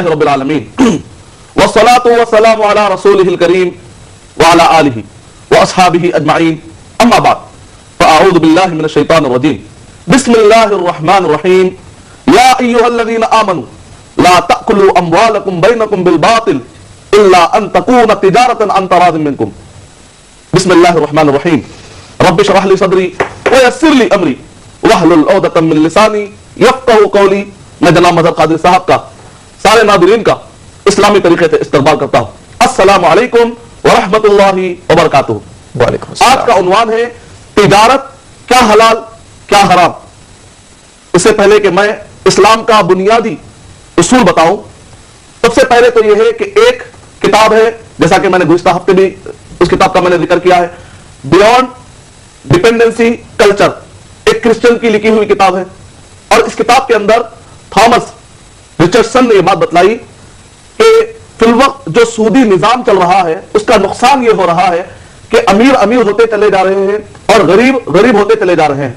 رب العالمین والصلاة والسلام علی رسولہ الکریم وعلی آلہ واصحابہ اجمعین اما بعد فاعوذ باللہ من الشیطان الرجیم بسم اللہ الرحمن الرحیم یا ایہا الذین آمنوا لا تأکلوا اموالکم بینکم بالباطل الا ان تکون تجارتا عن تراض منکم بسم اللہ الرحمن الرحیم رب اشرح لی صدری ویسر لی امری واحلل عقدۃ من لسانی یفقہوا قولی. میں جناب مظہر قادری صاحب کا سارے ناظرین کا اسلامی طریقے سے استقبال کرتا ہوں. السلام علیکم ورحمۃ اللہ وبرکاتہ. وعلیکم السلام. آج کا عنوان ہے تجارت کیا حلال کیا حرام. اس سے پہلے کہ میں اسلام کا بنیادی اصول بتاؤں، سب سے پہلے تو یہ ہے کہ ایک کتاب ہے، جیسا کہ میں نے گزشتہ ہفتے بھی اس کتاب کا میں نے ذکر کیا ہے، بیونڈ ڈیپینڈنسی کلچر، ایک کرسچن کی لکھی ہوئی کتاب ہے. اور اس کتاب کے اندر تھامس رچرڈسن نے یہ بات بتلائی کہ فی الوقت جو سودی نظام چل رہا ہے اس کا نقصان یہ ہو رہا ہے کہ امیر امیر ہوتے چلے جا رہے ہیں اور غریب غریب ہوتے چلے جا رہے ہیں.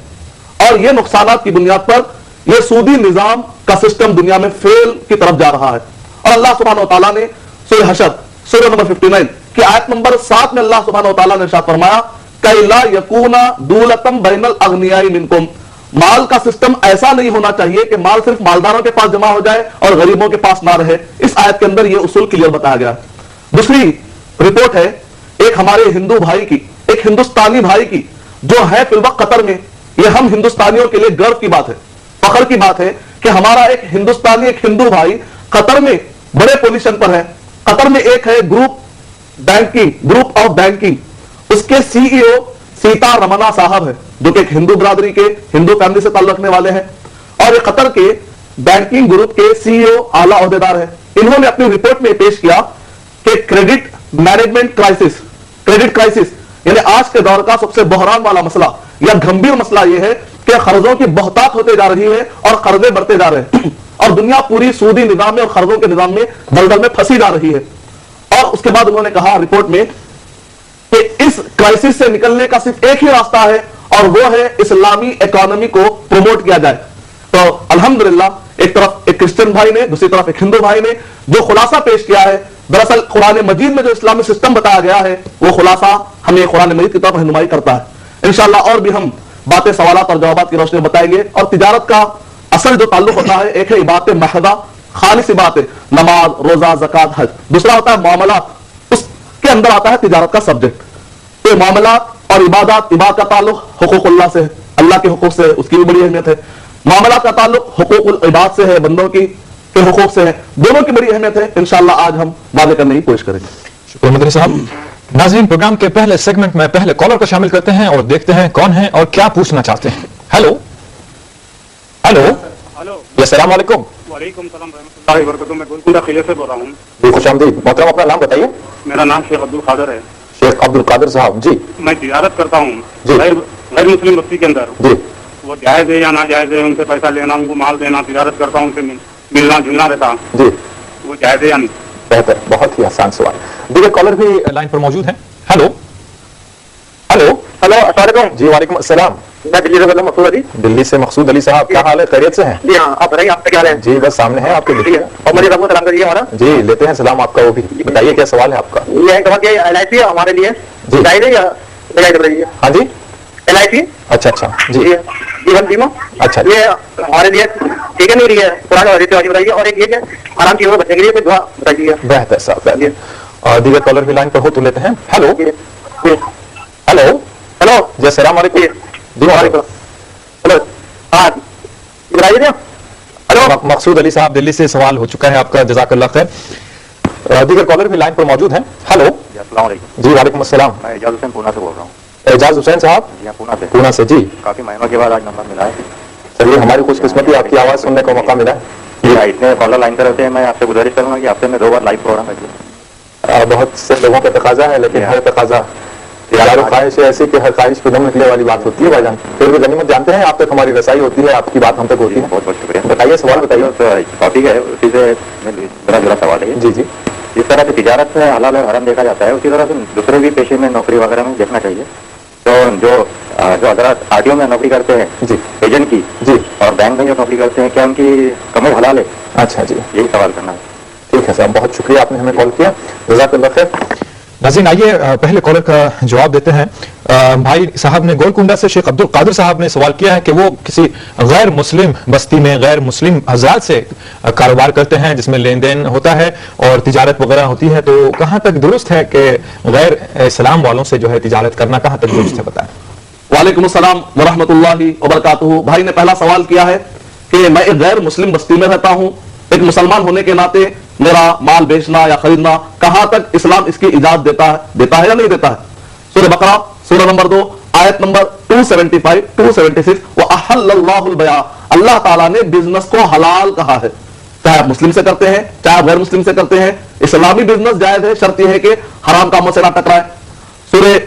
اور یہ نقصانات کی بنیاد پر یہ سودی نظام کا سسٹم دنیا میں فیل کی طرف جا رہا ہے. اور اللہ سبحانہ و تعالیٰ نے سورہ حشر سورہ نمبر 59 کی آیت نمبر 7 میں اللہ سبحانہ و تعالیٰ نے ارشاد فرمایا کہ لا یکون دولتم بین الاغنیاء منکم. مال کا سسٹم ایسا نہیں ہونا چاہیے کہ مال صرف مالداروں کے پاس جمع ہو جائے اور غریبوں کے پاس نہ رہے. اس آیت کے اندر یہ اصول کلیئر بتایا گیا. دوسری رپورٹ ہے ایک ہمارے ہندو بھائی کی، ایک ہندوستانی بھائی کی جو ہے فی الوقت قطر میں. یہ ہم ہندوستانیوں کے لیے گرو کی بات ہے، فخر کی بات ہے کہ ہمارا ایک ہندوستانی ایک ہندو بھائی قطر میں بڑے پوزیشن پر ہے. قطر میں ایک ہے گروپ آف بینکنگ، اس کے سی ای او سیتا رمنا صاحب ہے جو کہ ایک ہندو برادری کے ہندو فیملی سے تعلق رکھنے والے ہیں اور یہ قطر کے بینکنگ گروپ کے سی ای او اعلیٰ عہدیدار ہیں. انہوں نے اپنی رپورٹ میں پیش کیا کہ کریڈٹ مینجمنٹ کرائسس یعنی آج کے دور کا سب سے بحران والا مسئلہ یا گھمبیر مسئلہ یہ ہے کہ قرضوں کی بہتات ہوتے جا رہی ہے اور قرضے بڑھتے جا رہے ہیں اور دنیا پوری سودی نظام میں اور قرضوں کے نظام میں دلدل میں پھنسی جا رہی ہے. اور اس کے بعد انہوں نے کہا رپورٹ میں کہ اس کرائسس سے نکلنے کا صرف ایک ہی راستہ ہے اور وہ ہے اسلامی اکانومی کو پروموٹ کیا جائے. تو الحمدللہ ایک طرف ایک کرسچن بھائی نے، دوسری طرف ایک ہندو بھائی نے جو خلاصہ پیش کیا ہے، دراصل قرآن مجید میں جو اسلامی سسٹم بتایا گیا ہے وہ خلاصہ ہمیں قرآن مجید کی طرف رہنمائی کرتا ہے. انشاءاللہ اور بھی ہم باتیں، سوالات اور جوابات کی روشنی میں بتائیں گے. اور تجارت کا اصل جو تعلق ہوتا ہے ایک ہے عبادت محضہ، خالص عبادت، نماز، روزہ، زکوٰۃ، حج. دوسرا ہوتا ہے معاملات، اس کے اندر آتا ہے تجارت کا سبجیکٹ. تو معاملات اور عبادات کا تعلق حقوق اللہ سے، اللہ کے حقوق سے، اس کی بھی بڑی اہمیت ہے. معاملات کا تعلق حقوق العباد سے ہے، بندوں کے حقوق سے ہے، دونوں کی بڑی اہمیت ہے. انشاءاللہ آج ہم واضح کرنے کی کوشش کریں گے. شکریہ مدنی صاحب. ناظرین پروگرام کے پہلے سیگمنٹ میں پہلے کالر کو شامل کرتے ہیں اور دیکھتے ہیں کون ہیں اور کیا پوچھنا چاہتے ہیں. ہیلو ہیلو ہلو، السلام علیکم. وعلیکم السلام ورحمۃ اللہ وبرکاتہ. میں گولکنڈہ قلعے سے بول رہا ہوں. جی خوش آمدید محترم، اپنا نام بتائیے. میرا نام شیخ عبدالقادر ہے. شیخ عبدالقادر صاحب جی. میں تجارت کرتا ہوں جی. غیر مسلم بستی کے اندر. جی وہ جائز ہے یا ناجائز ہے، ان سے پیسہ لینا، ان کو مال دینا، تجارت کرتا ہوں، ان سے ملنا جلنا رہتا، جی وہ جائز ہے یا نہیں؟ بہتر، بہت ہی آسان سوال. دیگر کالر بھی لائن پر موجود ہیں. ہیلو ہیلو ہلو، السلام علیکم. جی وعلیکم السلام. میں دلی سے بول رہا ہوں، مقصود علی. دلی سے مقصود علی صاحب، کیا حال ہے؟ خیریت سے ہیں؟ جی ہاں، آپ بتائیے آپ کا کیا حال ہے؟ جی بس سامنے ہیں آپ کے. ٹھیک ہے، اور مجھے سب کو سلام کریے ہمارا. جی لیتے ہیں سلام آپ کا. وہ بھی بتائیے کیا سوال ہے آپ کا. یہ ہے کہ ایل آئی سی ہمارے لیے جی. جائز ہے یا بغیر رہی ہے؟ ہاں جی ایل آئی سی اچھا اچھا جی جیون بیمہ اچھا یہ ہمارے لیے ٹھیک ہے نہیں رہی ہے؟ قرآن حدیث سے بتائیے. اور ایک یہ کہ آرام چیزوں میں بچنے کے لیے کوئی دعا بتائیے. بہتر صاحب بہتر. اور دیگر کالر بھی لائن پر ہو تو لیتے ہیں. ہیلو ہیلو ہلو جی السلام علیکم. جی وعلیکم. ہلو ہاں بتائیے نا. ہلو مقصود علی صاحب دلی سے سوال ہو چکا ہے آپ کا، جزاک اللہ خیر. دیگر کالر بھی لائن پر موجود ہیں. ہیلو السلام علیکم. جی وعلیکم السلام. میں اعجاز حسین پونا سے بول رہا ہوں. اعجاز حسین صاحب جی ہاں، پونا سے. پونا سے جی. کافی مہینوں کے بعد آج نمبر ملا ہے. چلیے ہماری خوش قسمتی آپ کی آواز سننے کا موقع ملا ہے. جی اتنے کالر لائن پہ رہتے ہیں. میں آپ سے گزارش کروں گا کہ ہفتے میں 2 بار لائیو پروگرام کریے. بہت سے لوگوں کا تقاضا ہے لیکن ہر تقاضا یار خواہش ہے ایسی کہ ہر خواہش پہ دم نکلنے والی بات ہوتی ہے بھائی جان. پھر بھی غنیمت جانتے ہیں آپ تک ہماری رسائی ہوتی ہے، آپ کی بات ہم تک ہوتی ہے. بہت بہت شکریہ. بتائیے سوال بتائیے. ٹاپک ہے اسی سے میرا جڑا سوال ہے. جی جی جس طرح سے تجارت سے حلال اور حرام دیکھا جاتا ہے اسی طرح سے دوسرے بھی پیشے میں نوکری وغیرہ میں دیکھنا چاہیے. تو جو حضرات آر ٹی او میں نوکری کرتے ہیں جی ایجنٹ کی جی اور بینک میں جو نوکری کرتے ہیں، کیا ان کی کمائی حلال ہے؟ اچھا جی یہی سوال کرنا ہے. ठीक है साहब, बहुत शुक्रिया, आपने हमें कॉल किया, जज़ाकल्लाह खैर। नाज़रीन, आइए पहले कॉलर का जवाब देते हैं। भाई साहब ने गोलकुंडा से शेख अब्दुल कादिर साहब ने सवाल किया है कि वो किसी गैर मुस्लिम बस्ती में गैर मुस्लिम हज़रात से कारोबार करते हैं जिसमें लेन देन होता है और तिजारत वगैरह होती है, तो कहाँ तक दुरुस्त है कि गैर इस्लाम वालों से जो है तिजारत करना, कहाँ तक दुरुस्त है, बताएं। वालेकुम अस्सलाम व रहमतुल्लाहि व बरकातुहू। भाई ने पहला सवाल किया है कि मैं एक गैर मुस्लिम बस्ती में रहता हूं, एक मुसलमान होने के नाते मेरा माल बेचना या खरीदना, कहां तक इस्लाम इसकी इजाजत देता है या नहीं देता है। सूरह बकरा सूरह नंबर 2 आयत नंबर 275 276, व अहल्लल्लाहुल बया, अल्लाह ताला ने बिजनेस को हलाल कहा है, चाहे आप मुस्लिम से करते हैं चाहे आप गैर मुस्लिम से करते हैं, इस्लामी बिजनेस जायज है, शर्त यह है कि हराम कामों से ना टकराए। सूरह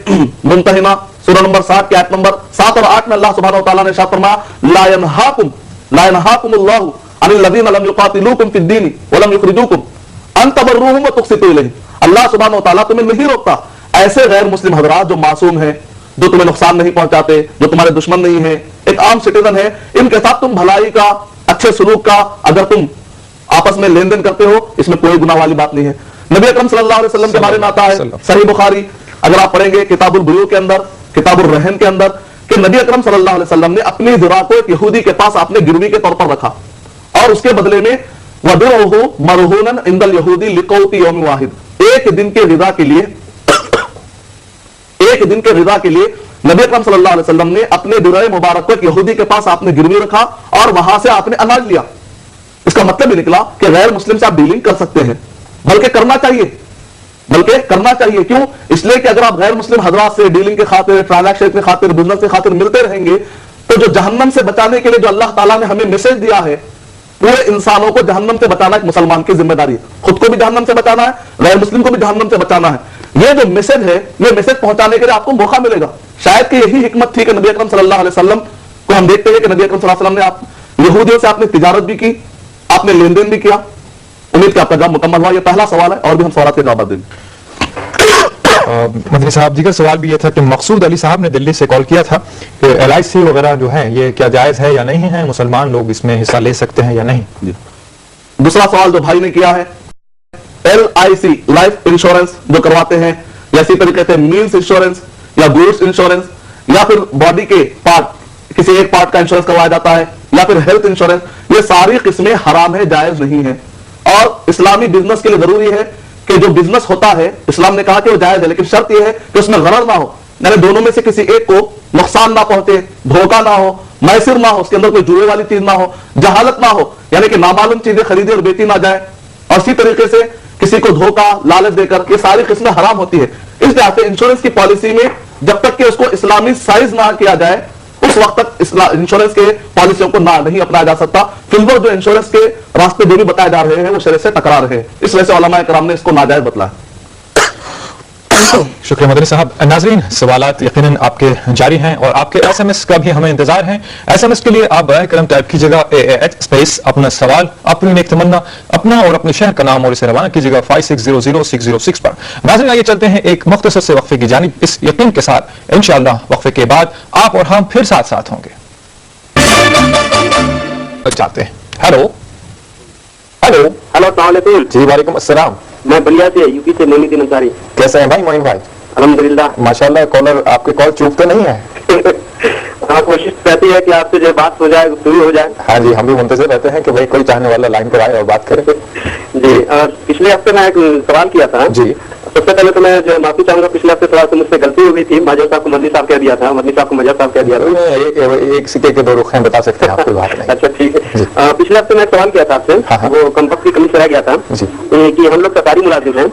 मुमतहिना सूरह नंबर 60 की आयत नंबर 7 और 8 में अल्लाह सुब्हानहू व तआला ने इरशाद फरमाया, ला यनहाकुमुल्लाहु अनिल लज़ीना लम युक़ातिलूकुम फ़िद्दीन व लम युख़रिजूकुम अन तबर्रूहुम व तुक़सितू इलैहिम। अल्लाह सुब्हानहू व तआला तुम्हें नहीं रोकता ऐसे गैर मुस्लिम हज़रात जो मासूम हैं, जो तुम्हें नुकसान नहीं पहुंचाते, जो तुम्हारे दुश्मन नहीं है, एक आम सिटीजन है, इनके साथ तुम भलाई का, अच्छे सलूक का अगर तुम आपस में लेन देन करते हो, इसमें कोई गुनाह वाली बात नहीं है। नबी अकरम सल्लल्लाहु अलैहि वसल्लम के बारे में आता है सही बुखारी, अगर आप पढ़ेंगे किताबुल बुयूअ के अंदर, किताबुल रहन के अंदर, कि नबी अकरम सल्लल्लाहु अलैहि वसल्लम ने अपनी दिरा को एक यहूदी के पास आपने गिरवी के तौर पर रखा और उसके बदले में वदिरहु मरहूनन इंदल यहूदी लिकौती यौम वाहिद, एक दिन के रिदा के लिए नबी अकरम सल्लल्लाहु अलैहि वसल्लम ने अपने दिरा मुबारक को एक यहूदी के पास आपने गिरवी रखा और वहां से आपने अनाज लिया। इसका मतलब ये निकला कि गैर मुस्लिम से आप डीलिंग कर सकते हैं, बल्कि करना चाहिए। क्यों? इसलिए कि अगर आप गैर मुस्लिम हजरात से डीलिंग के खातिर, ट्रांजैक्शन के खातिर, बिजनेस के खातिर मिलते रहेंगे तो जो जहन्नम से बचाने के लिए जो अल्लाह ताला ने हमें मैसेज दिया है, पूरे इंसानों को जहन्नम से बचाना एक मुसलमान की जिम्मेदारी है, खुद को भी जहन्नम से बचाना है, गैर मुस्लिम को भी जहन्नम से बचाना है। ये जो मैसेज है, ये मैसेज पहुंचाने के लिए आपको मौका मिलेगा। शायद कि यही हिकमत थी कि नबी अकरम सल्लल्लाहु अलैहि वसल्लम को हम देखते हैं कि नबी अकरम सल्लल्लाहु अलैहि वसल्लम ने आप यहूदियों से आपने तिजारत भी की, आपने लेन देन भी किया। उम्मीद कि आपका जवाब मुकम्मल हुआ। ये पहला सवाल है और भी हम सवाल के जवाब देंगे। मदनी साहब, दीगर सवाल भी ये था कि मकसूद अली साहब ने दिल्ली से कॉल किया था कि LIC वगैरह जो है ये क्या जायज है या नहीं है, मुसलमान लोग इसमें हिस्सा ले सकते हैं या नहीं। जी। दूसरा सवाल जो भाई ने किया है, LIC लाइफ इंश्योरेंस जो करवाते हैं, या इसी तरीके से मील्स इंश्योरेंस या गुड्स इंश्योरेंस, या फिर बॉडी के पार्ट, किसी एक पार्ट का इंश्योरेंस करवाया जाता है, या फिर हेल्थ इंश्योरेंस, ये सारी किस्में हराम है, जायज नहीं है। और इस्लामी बिजनेस के लिए जरूरी है कि जो बिजनेस होता है, इस्लाम ने कहा कि वो जायज है, लेकिन शर्त यह है कि उसमें गरर ना हो, यानी दोनों में से किसी एक को नुकसान ना पहुंचे, धोखा ना हो, मैसर ना हो, उसके अंदर कोई जुए वाली चीज ना हो, जहालत ना हो, यानी कि नामालूम चीजें खरीदी और बेची ना जाए, और इसी तरीके से किसी को धोखा, लालच देकर, ये सारी किस्में हराम होती है। इस लिहाज से इंश्योरेंस की पॉलिसी में जब तक कि उसको इस्लामी साइज ना किया जाए, उस वक्त तक इंश्योरेंस के पॉलिसियों को नहीं अपनाया जा सकता। फिलहाल जो इंश्योरेंस के रास्ते जो भी बताए जा रहे हैं वो शरीयत से टकरा रहे हैं, इस वजह से उलमा कराम ने इसको नाजायज बतलाया। शुक्रिया मदनी साहब। नाजरीन, सवालात यकीनन आपके जारी हैं और आपके SMS का भी हमें इंतजार है। SMS के लिए आप बराए करम टाइप कीजिएगा AAH स्पेस अपना सवाल, अपनी नेक तमन्ना, अपना और अपने शहर का नाम और इसे रवाना कीजिएगा 56000606 पर। नाजरीन, आइए चलते हैं एक मुख्तसर से वक्फे की जानिब, इस यकीन के साथ इंशाअल्लाह वक्फे के बाद आप और हम फिर साथ साथ होंगे। चाहते हैं हेलो अस्सलाम वालेकुम। जी वालेकुम अस्सलाम। मैं बलिया से यूपी से मोइनुद्दीन अंसारी। कैसे हैं भाई मोइन भाई? अल्हम्दुलिल्लाह। माशाल्लाह, कॉलर आपके कॉल चूकते नहीं है। हाँ, कोशिश रहती है कि आपसे जो बात हो जाए, शुरू हो जाए। हाँ जी, हम भी मुंतज़िर रहते हैं कि भाई कोई चाहने वाला लाइन पर आए और बात करे। जी, पिछले हफ्ते मैं एक सवाल किया था। जी, सबसे पहले तो मैं जो माफी चाहूंगा, पिछले हफ्ते थोड़ा सा मुझसे गलती हो गई थी, माजर साहब को मदनी साहब कह दिया था, मदनी साहब को मजर साहब कह दिया था। एक सिक्के के दो रुख हैं, बता सकते हैं आप, कोई बात नहीं। अच्छा ठीक है। पिछले हफ्ते मैं सवाल किया था आपसे, वो कम वक्त की कमी से रह गया था कि हम लोग सरकारी मुलाजिम हैं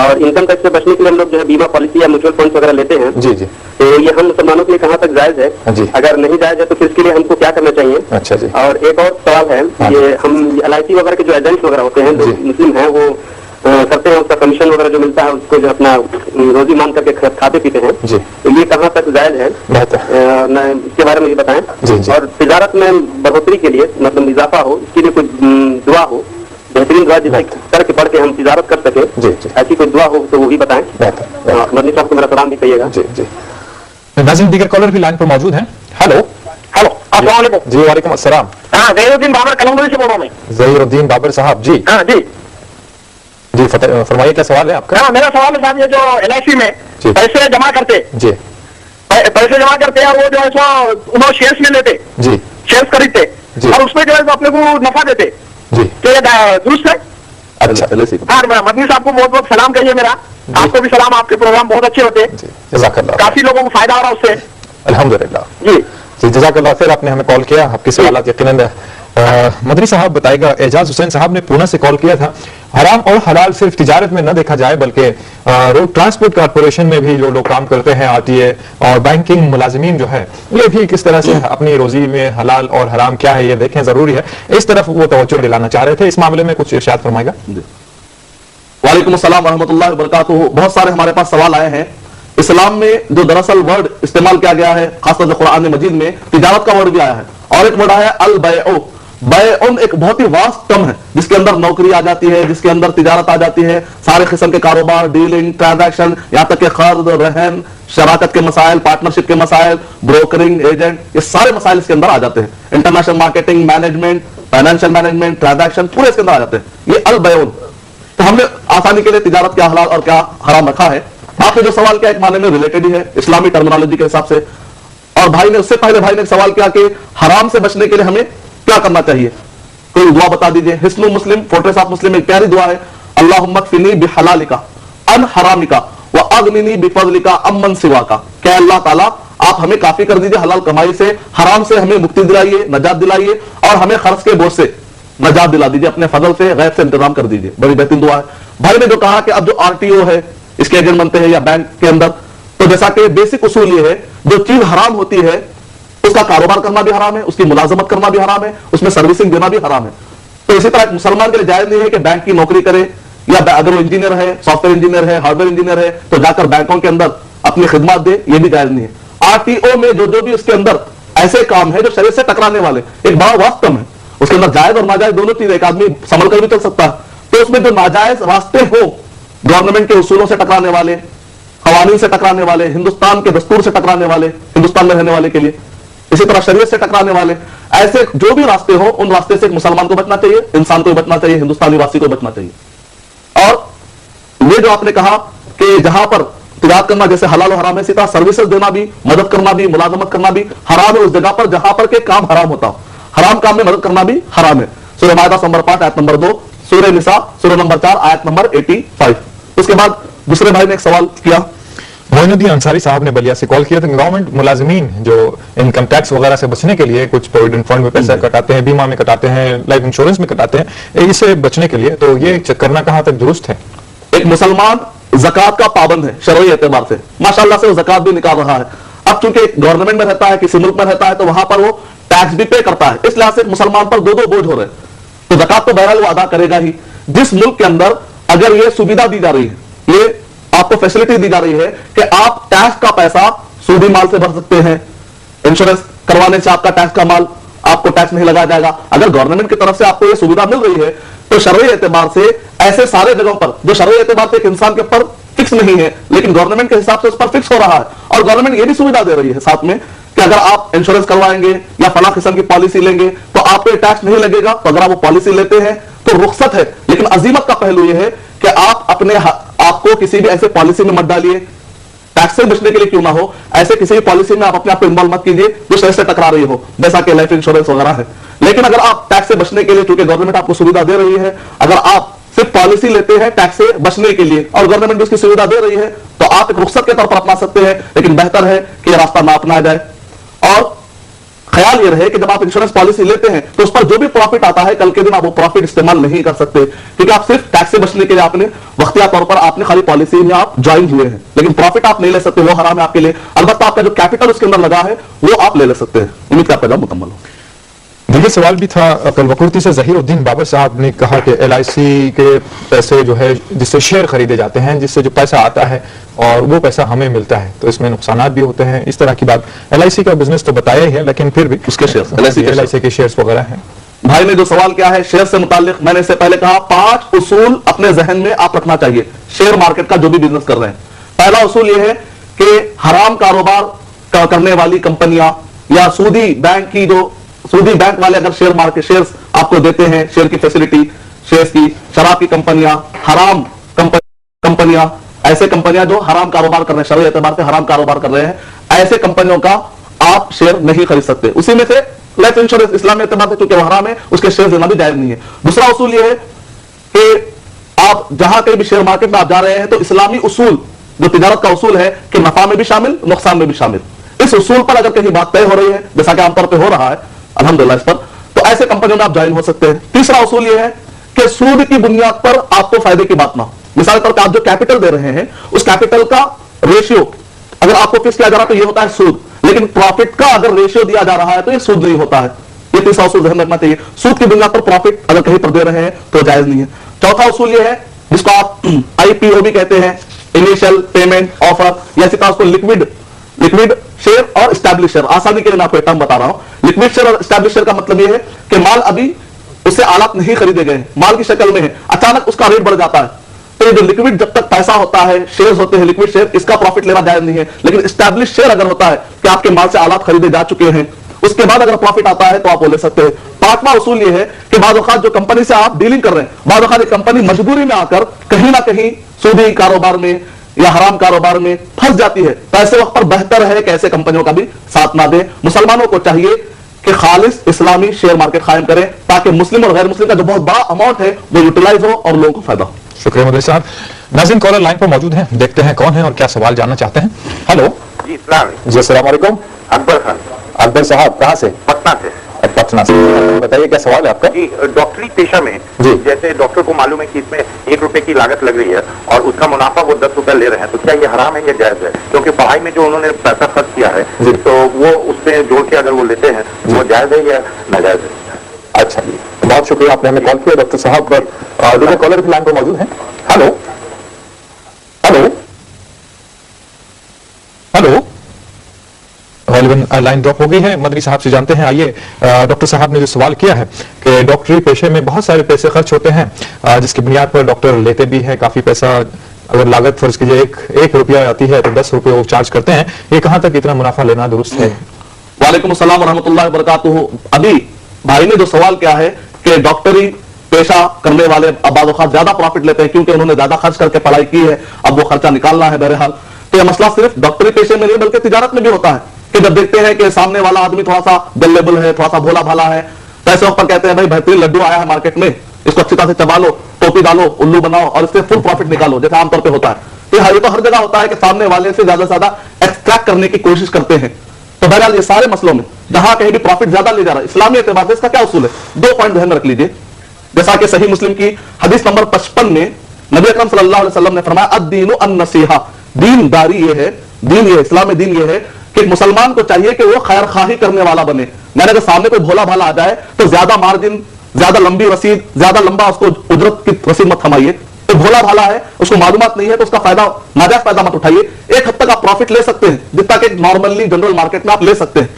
और इनकम टैक्स से बचने के लिए हम लोग जो है बीमा पॉलिसी या म्यूचुअल फंड वगैरह लेते हैं। जी जी। तो ये हम मुसलमानों के लिए कहाँ तक जायज है? जी। अगर नहीं जायज है तो फिर इसके लिए हमको क्या करना चाहिए? अच्छा जी। और एक और सवाल है, ये हम LIC वगैरह के जो एजेंट वगैरह होते हैं, जो मुस्लिम हैं, वो करते हैं, उसका कमीशन वगैरह जो मिलता है उसको जो अपना रोजी मान करके खाते पीते हैं। जी। तो ये कहाँ तक जायज है? इसके बारे में ये बताएं। और तिजारत में बढ़ोतरी के लिए, मतलब इजाफा हो, इसके लिए कोई दुआ हो, बेहतरीन दुआ जिसे करके पढ़ के हम तिजारत कर सके, ऐसी कोई दुआ हो तो वो भी बताएं। मदनी साहब को मेरा सलाम भी कहिएगा। जी जी। नाज़रीन, दीगर कॉलर भी लाइन पर मौजूद हैं। हेलो अस्सलाम वालेकुम। जी वालेकुम अस्सलाम। हाँ, ज़हीरुद्दीन बाबर कलमदुल से बोल रहा हूँ मैं। ज़हीरुद्दीन बाबर साहब जी। हाँ जी। جی فرمائیے کیا سوال ہے آپ کا؟ میرا سوال ہے صاحب یہ جو LIC میں جی پیسے جمع کرتے جی پیسے جمع کرتے ہیں وہ جو ہے سو انہوں شیئرس میں لیتے جی شیئرس خریدتے جی اور اس میں جو ہے اپنے کو نفع دیتے جی کیا یہ درست ہے؟ اچھا ہاں مدنی صاحب کو بہت بہت سلام کہیے میرا. آپ کو بھی سلام. آپ کے پروگرام بہت اچھے ہوتے ہیں. جزاک اللہ. کافی لوگوں کو فائدہ ہو رہا اس سے. الحمدللہ. جی جی جزاک اللہ خیر. آپ نے ہمیں کال کیا. آپ کے سوالات یقیناً مدنی صاحب بتائے گا. اعجاز حسین صاحب نے پونا سے کال کیا تھا. حرام اور حلال صرف تجارت میں نہ دیکھا جائے بلکہ روڈ ٹرانسپورٹ کارپوریشن میں بھی جو لوگ کام کرتے ہیں RTA اور بینکنگ ملازمین جو ہے یہ بھی کس طرح سے اپنی روزی میں حلال اور حرام کیا ہے یہ دیکھیں ضروری ہے. اس طرف وہ توجہ دلانا چاہ رہے تھے. اس معاملے میں کچھ ارشاد فرمائے گا. وعلیکم السلام ورحمۃ اللہ وبرکاتہ. بہت سارے ہمارے پاس سوال آئے ہیں. اسلام میں جو دراصل ورڈ استعمال کیا گیا ہے خاص طور سے قرآن مجید میں تجارت کا ورڈ بھی آیا ہے اور ایک ورڈ آیا ہے البیع. بیع ایک بہت ہی واسٹ ٹرم ہے جس کے اندر نوکری آ جاتی ہے, جس کے اندر تجارت آ جاتی ہے, سارے قسم کے کاروبار, ڈیلنگ, ٹرانزیکشن, یہاں تک کہ قرض, رہن, شراکت کے مسائل, پارٹنرشپ کے مسائل, بروکرنگ, ایجنٹ, یہ سارے مسائل اس کے اندر آ جاتے ہیں. International marketing, management, financial management, transaction پورے اس کے اندر آ جاتے ہیں. یہ البیع. تو ہم نے آسانی کے لیے تجارت کیا حلال اور کیا حرام رکھا ہے. آپ نے جو سوال کیا ایک معنی میں ریلیٹڈ ہی ہے اسلامی ٹرمینالوجی کے حساب سے. اور بھائی نے اس سے پہلے بھائی نے ایک سوال کیا کہ حرام سے بچنے کے لیے ہمیں کیا کرنا چاہیے. کوئی دعا بتا دیجئے. حسن مسلم فورٹریس آف مسلم ایک پیاری دعا ہے. اللہم اکفنی بحلالک عن حرامک واغننی بفضلک عمن سواک. کہ اللہ تعالیٰ آپ ہمیں کافی کر دیجئے حلال کمائی سے, حرام سے ہمیں مکتی دلائیے, نجات دلائیے اور ہمیں خرچ کے بوجھ سے نجات دلا دیجئے, اپنے فضل سے غیب سے انتظام کر دیجئے. بڑی بہترین دعا ہے. بھائی نے جو کہا کہ اب جو RTO ہے اس کے ایجنٹ بنتے ہیں یا بینک کے اندر, تو جیسا کہ بیسک اصول یہ ہے جو چیز حرام ہوتی ہے اس کا کاروبار کرنا بھی حرام ہے, اس کی ملازمت کرنا بھی حرام ہے, اس میں سروسنگ دینا بھی حرام ہے. تو اسی طرح ایک مسلمان کے لیے جائز نہیں ہے کہ بینک کی نوکری کرے یا اگر وہ انجینئر ہے, سافٹ ویئر انجینئر ہے, ہارڈ ویئر انجینئر ہے تو جا کر بینکوں کے اندر اپنی خدمات دے, یہ بھی جائز نہیں ہے. RTO میں جو بھی اس کے اندر ایسے کام ہے جو شریعت سے ٹکرانے والے, ایک بڑا واسط کم ہے, اس کے اندر جائز اور ناجائز دونوں چیز ایک آدمی سنبھل کر بھی چل سکتا ہے. تو اس میں جو ناجائز راستے ہو, گورنمنٹ کے اصولوں سے ٹکرانے والے, قوانین سے ٹکرانے والے, ہندوستان کے دستور سے ٹکرانے والے ہندوستان میں رہنے والے کے لیے, اسی طرح شریعت سے ٹکرانے والے, ایسے جو بھی راستے ہو ان راستے سے ایک مسلمان کو بچنا چاہیے, انسان کو بچنا چاہیے, ہندوستانی واسی کو بچنا چاہیے. اور یہ جو آپ نے کہا کہ جہاں پر تجارت کرنا جیسے حلال و حرام ہے, اسی طرح سروسز دینا بھی, مدد کرنا بھی, ملازمت کرنا بھی حرام ہے اس جگہ پر جہاں پر کہ کام حرام ہوتا ہو. حرام کام میں مدد کرنا بھی حرام ہے. سورہ مائدہ نمبر 5 آیت نمبر 2, سورہ نساء سورہ نمبر 4 آیت نمبر 85. اس کے بعد دوسرے بھائی نے ایک سوال کیا. معین الدین انصاری صاحب نے بلیا سے کال کیا تھا. گورنمنٹ ملازمین جو انکم ٹیکس وغیرہ سے بچنے کے لیے کچھ پروویڈنٹ فنڈ میں پیسہ کٹاتے ہیں, بیمہ میں کٹاتے ہیں, لائف انشورنس میں کٹاتے ہیں, اس سے بچنے کے لیے, تو یہ کرنا کہاں تک درست ہے؟ ایک مسلمان زکات کا پابند ہے شرعی اعتبار سے, ماشاءاللہ سے وہ زکات بھی نکال رہا ہے. اب چونکہ گورنمنٹ میں رہتا ہے, کسی ملک میں رہتا ہے, تو وہاں پر وہ ٹیکس بھی پے کرتا ہے. اس لحاظ سے مسلمان پر دو بوجھ ہو رہے ہیں. تو زکات تو بہرحال وہ ادا کرے گا ہی. جس ملک کے اندر اگر یہ سویدھا دی جا رہی ہے, یہ آپ کو فیسلٹی دی جا رہی ہے کہ آپ ٹیکس کا پیسہ سودی مال سے بھر سکتے ہیں, انشورنس کروانے سے آپ کا ٹیکس کا مال آپ کو ٹیکس نہیں لگایا جائے گا. اگر گورنمنٹ کی طرف سے آپ کو یہ سویدھا مل رہی ہے تو شرعی اعتبار سے ایسے سارے جگہوں پر جو شرعی اعتبار سے ایک انسان کے اوپر فکس نہیں ہے لیکن گورنمنٹ کے حساب سے اس پر فکس ہو رہا ہے, اور گورنمنٹ یہ بھی سویدھا دے رہی ہے ساتھ میں کہ اگر آپ انشورنس کروائیں گے یا فلاں قسم کی پالیسی لیں گے تو آپ کو ٹیکس نہیں لگے گا. تو اگر آپ وہ پالیسی لیتے ہیں تو رخصت ہے, لیکن عزیمت کا پہلو یہ ہے کہ آپ کو کسی بھی ایسے پالیسی میں مت ڈالیے, ٹیکس سے بچنے کے لیے کیوں نہ ہو, ایسے کسی بھی پالیسی میں آپ اپنے آپ کو انوالو مت کیجیے جو شرع سے ٹکرا رہی ہو, جیسا کہ لائف انشورنس وغیرہ ہے. لیکن اگر آپ ٹیکس سے بچنے کے لیے, چونکہ گورنمنٹ آپ کو سویدھا دے رہی ہے, اگر آپ صرف پالیسی لیتے ہیں ٹیکس سے بچنے کے لیے اور گورنمنٹ بھی اس کی سویدھا دے رہی ہے تو آپ ایک رخصت کے طور پر اپنا سکتے ہیں, لیکن بہتر ہے کہ یہ راستہ نہ اپنایا جائے. اور خیال یہ رہے کہ جب آپ انشورنس پالیسی لیتے ہیں تو اس پر جو بھی پروفٹ آتا ہے کل کے دن آپ وہ پروفٹ استعمال نہیں کر سکتے, کیونکہ آپ صرف ٹیکس سے بچنے کے لیے آپ نے وقتیہ طور پر آپ نے خالی پالیسی میں آپ جوائن ہوئے ہیں, لیکن پروفٹ آپ نہیں لے سکتے, وہ حرام ہے آپ کے لیے. البتہ آپ کا جو کیپٹل اس کے اندر لگا ہے وہ آپ لے سکتے ہیں. امید کا پیغام مکمل ہو. دیگر سوال بھی تھا کلوکرتی سے. ظہیر الدین بابر صاحب نے کہا کہ LIC کے پیسے جو ہے جس سے شیئر خریدے جاتے ہیں, جس سے جو پیسہ آتا ہے اور وہ پیسہ ہمیں ملتا ہے, تو اس میں نقصانات بھی ہوتے ہیں, اس طرح کی بات. LIC کا بزنس تو بتایا ہی ہے لیکن پھر بھی اس کے شیئر LIC کے شیئرز وغیرہ ہیں. بھائی نے جو سوال کیا ہے شیئر سے متعلق, میں نے اس سے پہلے کہا 5 اصول اپنے ذہن میں آپ رکھنا چاہیے شیئر مارکیٹ کا جو بھی بزنس کر رہے ہیں. پہلا اصول یہ ہے کہ حرام کاروبار کرنے والی کمپنیاں یا سودی بینک والے اگر شیئر مارکیٹ شیئرز آپ کو دیتے ہیں, شیئر کی فیسلٹی, शेयर्स की, शराब की कंपनियां, हराम कंपनियां, ऐसे कंपनियां जो हराम कारोबार कर रहे हैं, शरई एतबार से हराम कारोबार कर रहे हैं, ऐसे कंपनियों का आप शेयर नहीं खरीद सकते। उसी में से लाइफ इंश्योरेंस इस्लामी एतबार से चूंकि वो हराम है, उसके शेयर देना भी जायज नहीं है। दूसरा उसूल यह है कि आप जहां कहीं भी शेयर मार्केट में आप जा रहे हैं तो इस्लामी उसूल जो तिजारत का उसूल है कि नफा में भी शामिल, नुकसान में भी शामिल, इस उसूल पर अगर कहीं बात तय हो रही है, जैसा कि आमतौर पर हो रहा है अल्हम्दुलिल्लाह इस पर, तो ऐसे कंपनियों में आप ज्वाइन हो सकते हैं। तीसरा उसूल यह है कि सूद की बुनियाद पर आपको फायदे की बात ना हो। मिसाल के तौर पर आप जो कैपिटल दे रहे हैं उस कैपिटल का रेशियो अगर आपको फिक्स किया जा रहा है तो यह होता है सूद, लेकिन प्रॉफिट का अगर रेशियो दिया जा रहा है तो यह सूद नहीं होता है। ये तीसरा उसूल ध्यान रखना चाहिए। सूद की बुनियाद पर प्रॉफिट अगर कहीं पर दे रहे हैं तो जायज नहीं है। चौथा उसूल यह है जिसको आप IPO भी कहते हैं, इनिशियल पेमेंट ऑफर, या इसी तरह उसको लिक्विड शेयर और एस्टैब्लिश शेयर। आसानी के लिए मैं आपको एक टर्म बता रहा हूं। लिक्विड शेयर और एस्टैब्लिश शेयर का मतलब यह है कि माल अभी उससे आलात नहीं खरीदे गए, माल की शक्ल में है, अचानक उसका रेट बढ़ जाता है, तो ये जो लिक्विड जब तक पैसा होता है, शेयर्स होते हैं, लिक्विड शेयर, इसका प्रॉफिट लेना जायज नहीं है। लेकिन एस्टैब्लिश शेयर अगर होता है कि आपके माल से आलात खरीदे जा चुके हैं, उसके बाद अगर प्रॉफिट आता है तो आप वो ले सकते हैं। पांचवा उसूल ये है कि बाद वक्त जो कंपनी से आप डीलिंग कर रहे हैं, बाद वक्त कंपनी मजबूरी में आकर कहीं ना कहीं सूदी कारोबार में या हराम कारोबार में फंस जाती है, तो ऐसे वक्त पर बेहतर है कि ऐसे कंपनियों का भी साथ ना दे। मुसलमानों को चाहिए कि खालिस इस्लामी शेयर मार्केट कायम करें ताकि मुस्लिम और गैर मुस्लिम का जो बहुत बड़ा अमाउंट है वो यूटिलाइज हो और लोगों को फायदा हो। शुक्रिया मदनी साहब। नाज़रीन कॉलर लाइन पर मौजूद हैं, देखते हैं कौन है और क्या सवाल जानना चाहते हैं। हेलो जी अस्सलाम वालेकुम। अकबर खान, अकबर साहब कहाँ से? पटना से। पटना से। बताइए क्या सवाल है आपका? जी, डॉक्टरी पेशा में जी। जैसे डॉक्टर को मालूम है कि इसमें 1 रुपए की लागत लग रही है और उसका मुनाफा वो 10 रुपए ले रहे हैं, तो क्या ये हराम है या जायज है? क्योंकि पढ़ाई में जो उन्होंने पैसा खर्च किया है जी। तो वो उसमें जोड़ के अगर वो लेते हैं वो जायज है या नाजायज है? अच्छा जी, बहुत शुक्रिया आपने हमें कॉल किया डॉक्टर साहब। दूसरे कॉलर भी लाइन पर मौजूद हैं। Hello hello hello, line drop हो गई है। मदनी साहब से जानते हैं। आइए, डॉक्टर साहब ने जो सवाल किया है कि डॉक्टरी पेशे में बहुत सारे पैसे खर्च होते हैं, जिसकी बुनियाद पर डॉक्टर लेते भी हैं काफी पैसा। अगर लागत फर्ज कीजिए एक रुपया आती है तो 10 रुपए वो चार्ज करते हैं। ये कहां तक इतना मुनाफा लेना दुरुस्त है? वालेकुम अस्सलाम व रहमतुल्लाहि व बरकातुहू। अभी भाई ने जो सवाल किया है कि डॉक्टरी पेशा करने वाले अब बाद वक्त ज्यादा प्रॉफिट लेते हैं क्योंकि उन्होंने ज्यादा खर्च करके पढ़ाई की है, अब वो खर्चा निकालना है। बहरहाल तो यह मसला सिर्फ डॉक्टरी पेशे में नहीं बल्कि तिजारत में भी होता है कि जब देखते हैं कि सामने वाला आदमी थोड़ा सा गल्लेबल है, थोड़ा सा भोला भाला है, तो ऐसे वक्त पर कहते हैं भाई बेहतरीन लड्डू आया है मार्केट में, इसको अच्छी तरह से चबा लो, टोपी डालो, उल्लू बनाओ और इससे फुल प्रॉफिट निकालो, जैसे आमतौर पर होता है। तो ये तो हर जगह होता है कि सामने वाले से ज्यादा एक्सट्रैक्ट करने की कोशिश करते हैं। तो बहरहाल ये सारे मसलों में जहां कहीं भी प्रॉफिट ज्यादा ले जा रहा है, इस्लामी एतबार से इसका क्या उसूल है? 2 पॉइंट ध्यान में रख लीजिए। जैसा कि सही मुस्लिम की हदीस नंबर 55 में नबी अकरम सल्लल्लाहु अलैहि वसल्लम ने फरमाया, अद-दीनु अन-नसीहा, दीनदारी ये है, दीन ये, इस्लाम में दीन ये है कि मुसलमान को चाहिए कि वो खैर खाही करने वाला बने। मैंने अगर सामने कोई भोला भाला आ जाए तो ज्यादा मार्जिन, ज्यादा लंबी रसीद, ज्यादा लंबा उसको उजरत की रसीद मत थमाइए। तो भोला भाला है, उसको मालूमात नहीं है, तो उसका फायदा, नाजायज फायदा मत उठाइए। एक हद तक आप प्रॉफिट ले सकते हैं जितना कि नॉर्मली जनरल मार्केट में आप ले सकते हैं,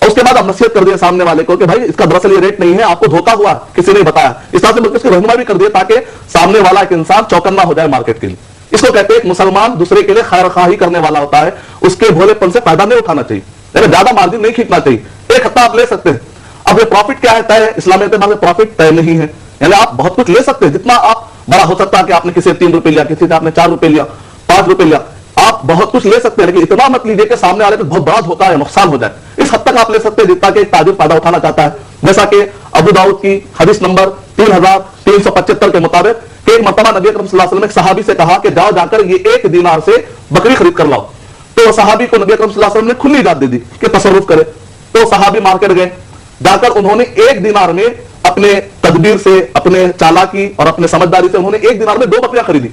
और उसके बाद आप नसीहत कर दिया सामने वाले को कि भाई इसका दरअसल ये रेट नहीं है, आपको धोखा हुआ, किसी ने बताया, इस तरह से बल्कि उसकी रहनुमाई भी कर दिया ताकि सामने वाला एक इंसान चौकन्ना हो जाए मार्केट के लिए। इसको कहते हैं मुसलमान दूसरे के लिए खैर खाही करने वाला होता है, उसके भोलेपन से फायदा नहीं उठाना चाहिए, ज्यादा मार्जिन नहीं खींचना चाहिए, एक हफ्ता आप ले सकते हैं। अब ये प्रॉफिट क्या है? तय है, इस्लामी एतबार से प्रॉफिट तय नहीं है, यानी आप बहुत कुछ ले सकते हैं, जितना आप बड़ा हो सकता है कि आपने किसी 3 रुपए लिया, किसी से आपने 4 रुपए लिया, 5 रुपए लिया, आप बहुत कुछ ले सकते हैं, लेकिन इतना मत लीजिए कि सामने वाले को बहुत बड़ा धोखा है, नुकसान हो जाए। इस हद तक आप ले सकते हैं जितना कि ताजिर फायदा उठाना चाहता है। जैसा कि अबू दाऊद की हदीस नंबर 3375 के मुताबिक कि एक मरतबा नबी अकरम सल्लल्लाहु अलैहि वसल्लम ने एक सहाबी से कहा कि जाओ जाकर ये 1 दीनार से बकरी खरीद कर लाओ। तो सहाबी को नबी अकरम सल्लल्लाहु अलैहि वसल्लम ने खुली इजाजत दे दी कि तसर्रुफ करे। तो सहाबी मार्केट गए, जाकर उन्होंने 1 दीनार में अपने तदबीर से, अपने चालाकी और अपने समझदारी से उन्होंने 1 दीनार में 2 बकरियां खरीदी।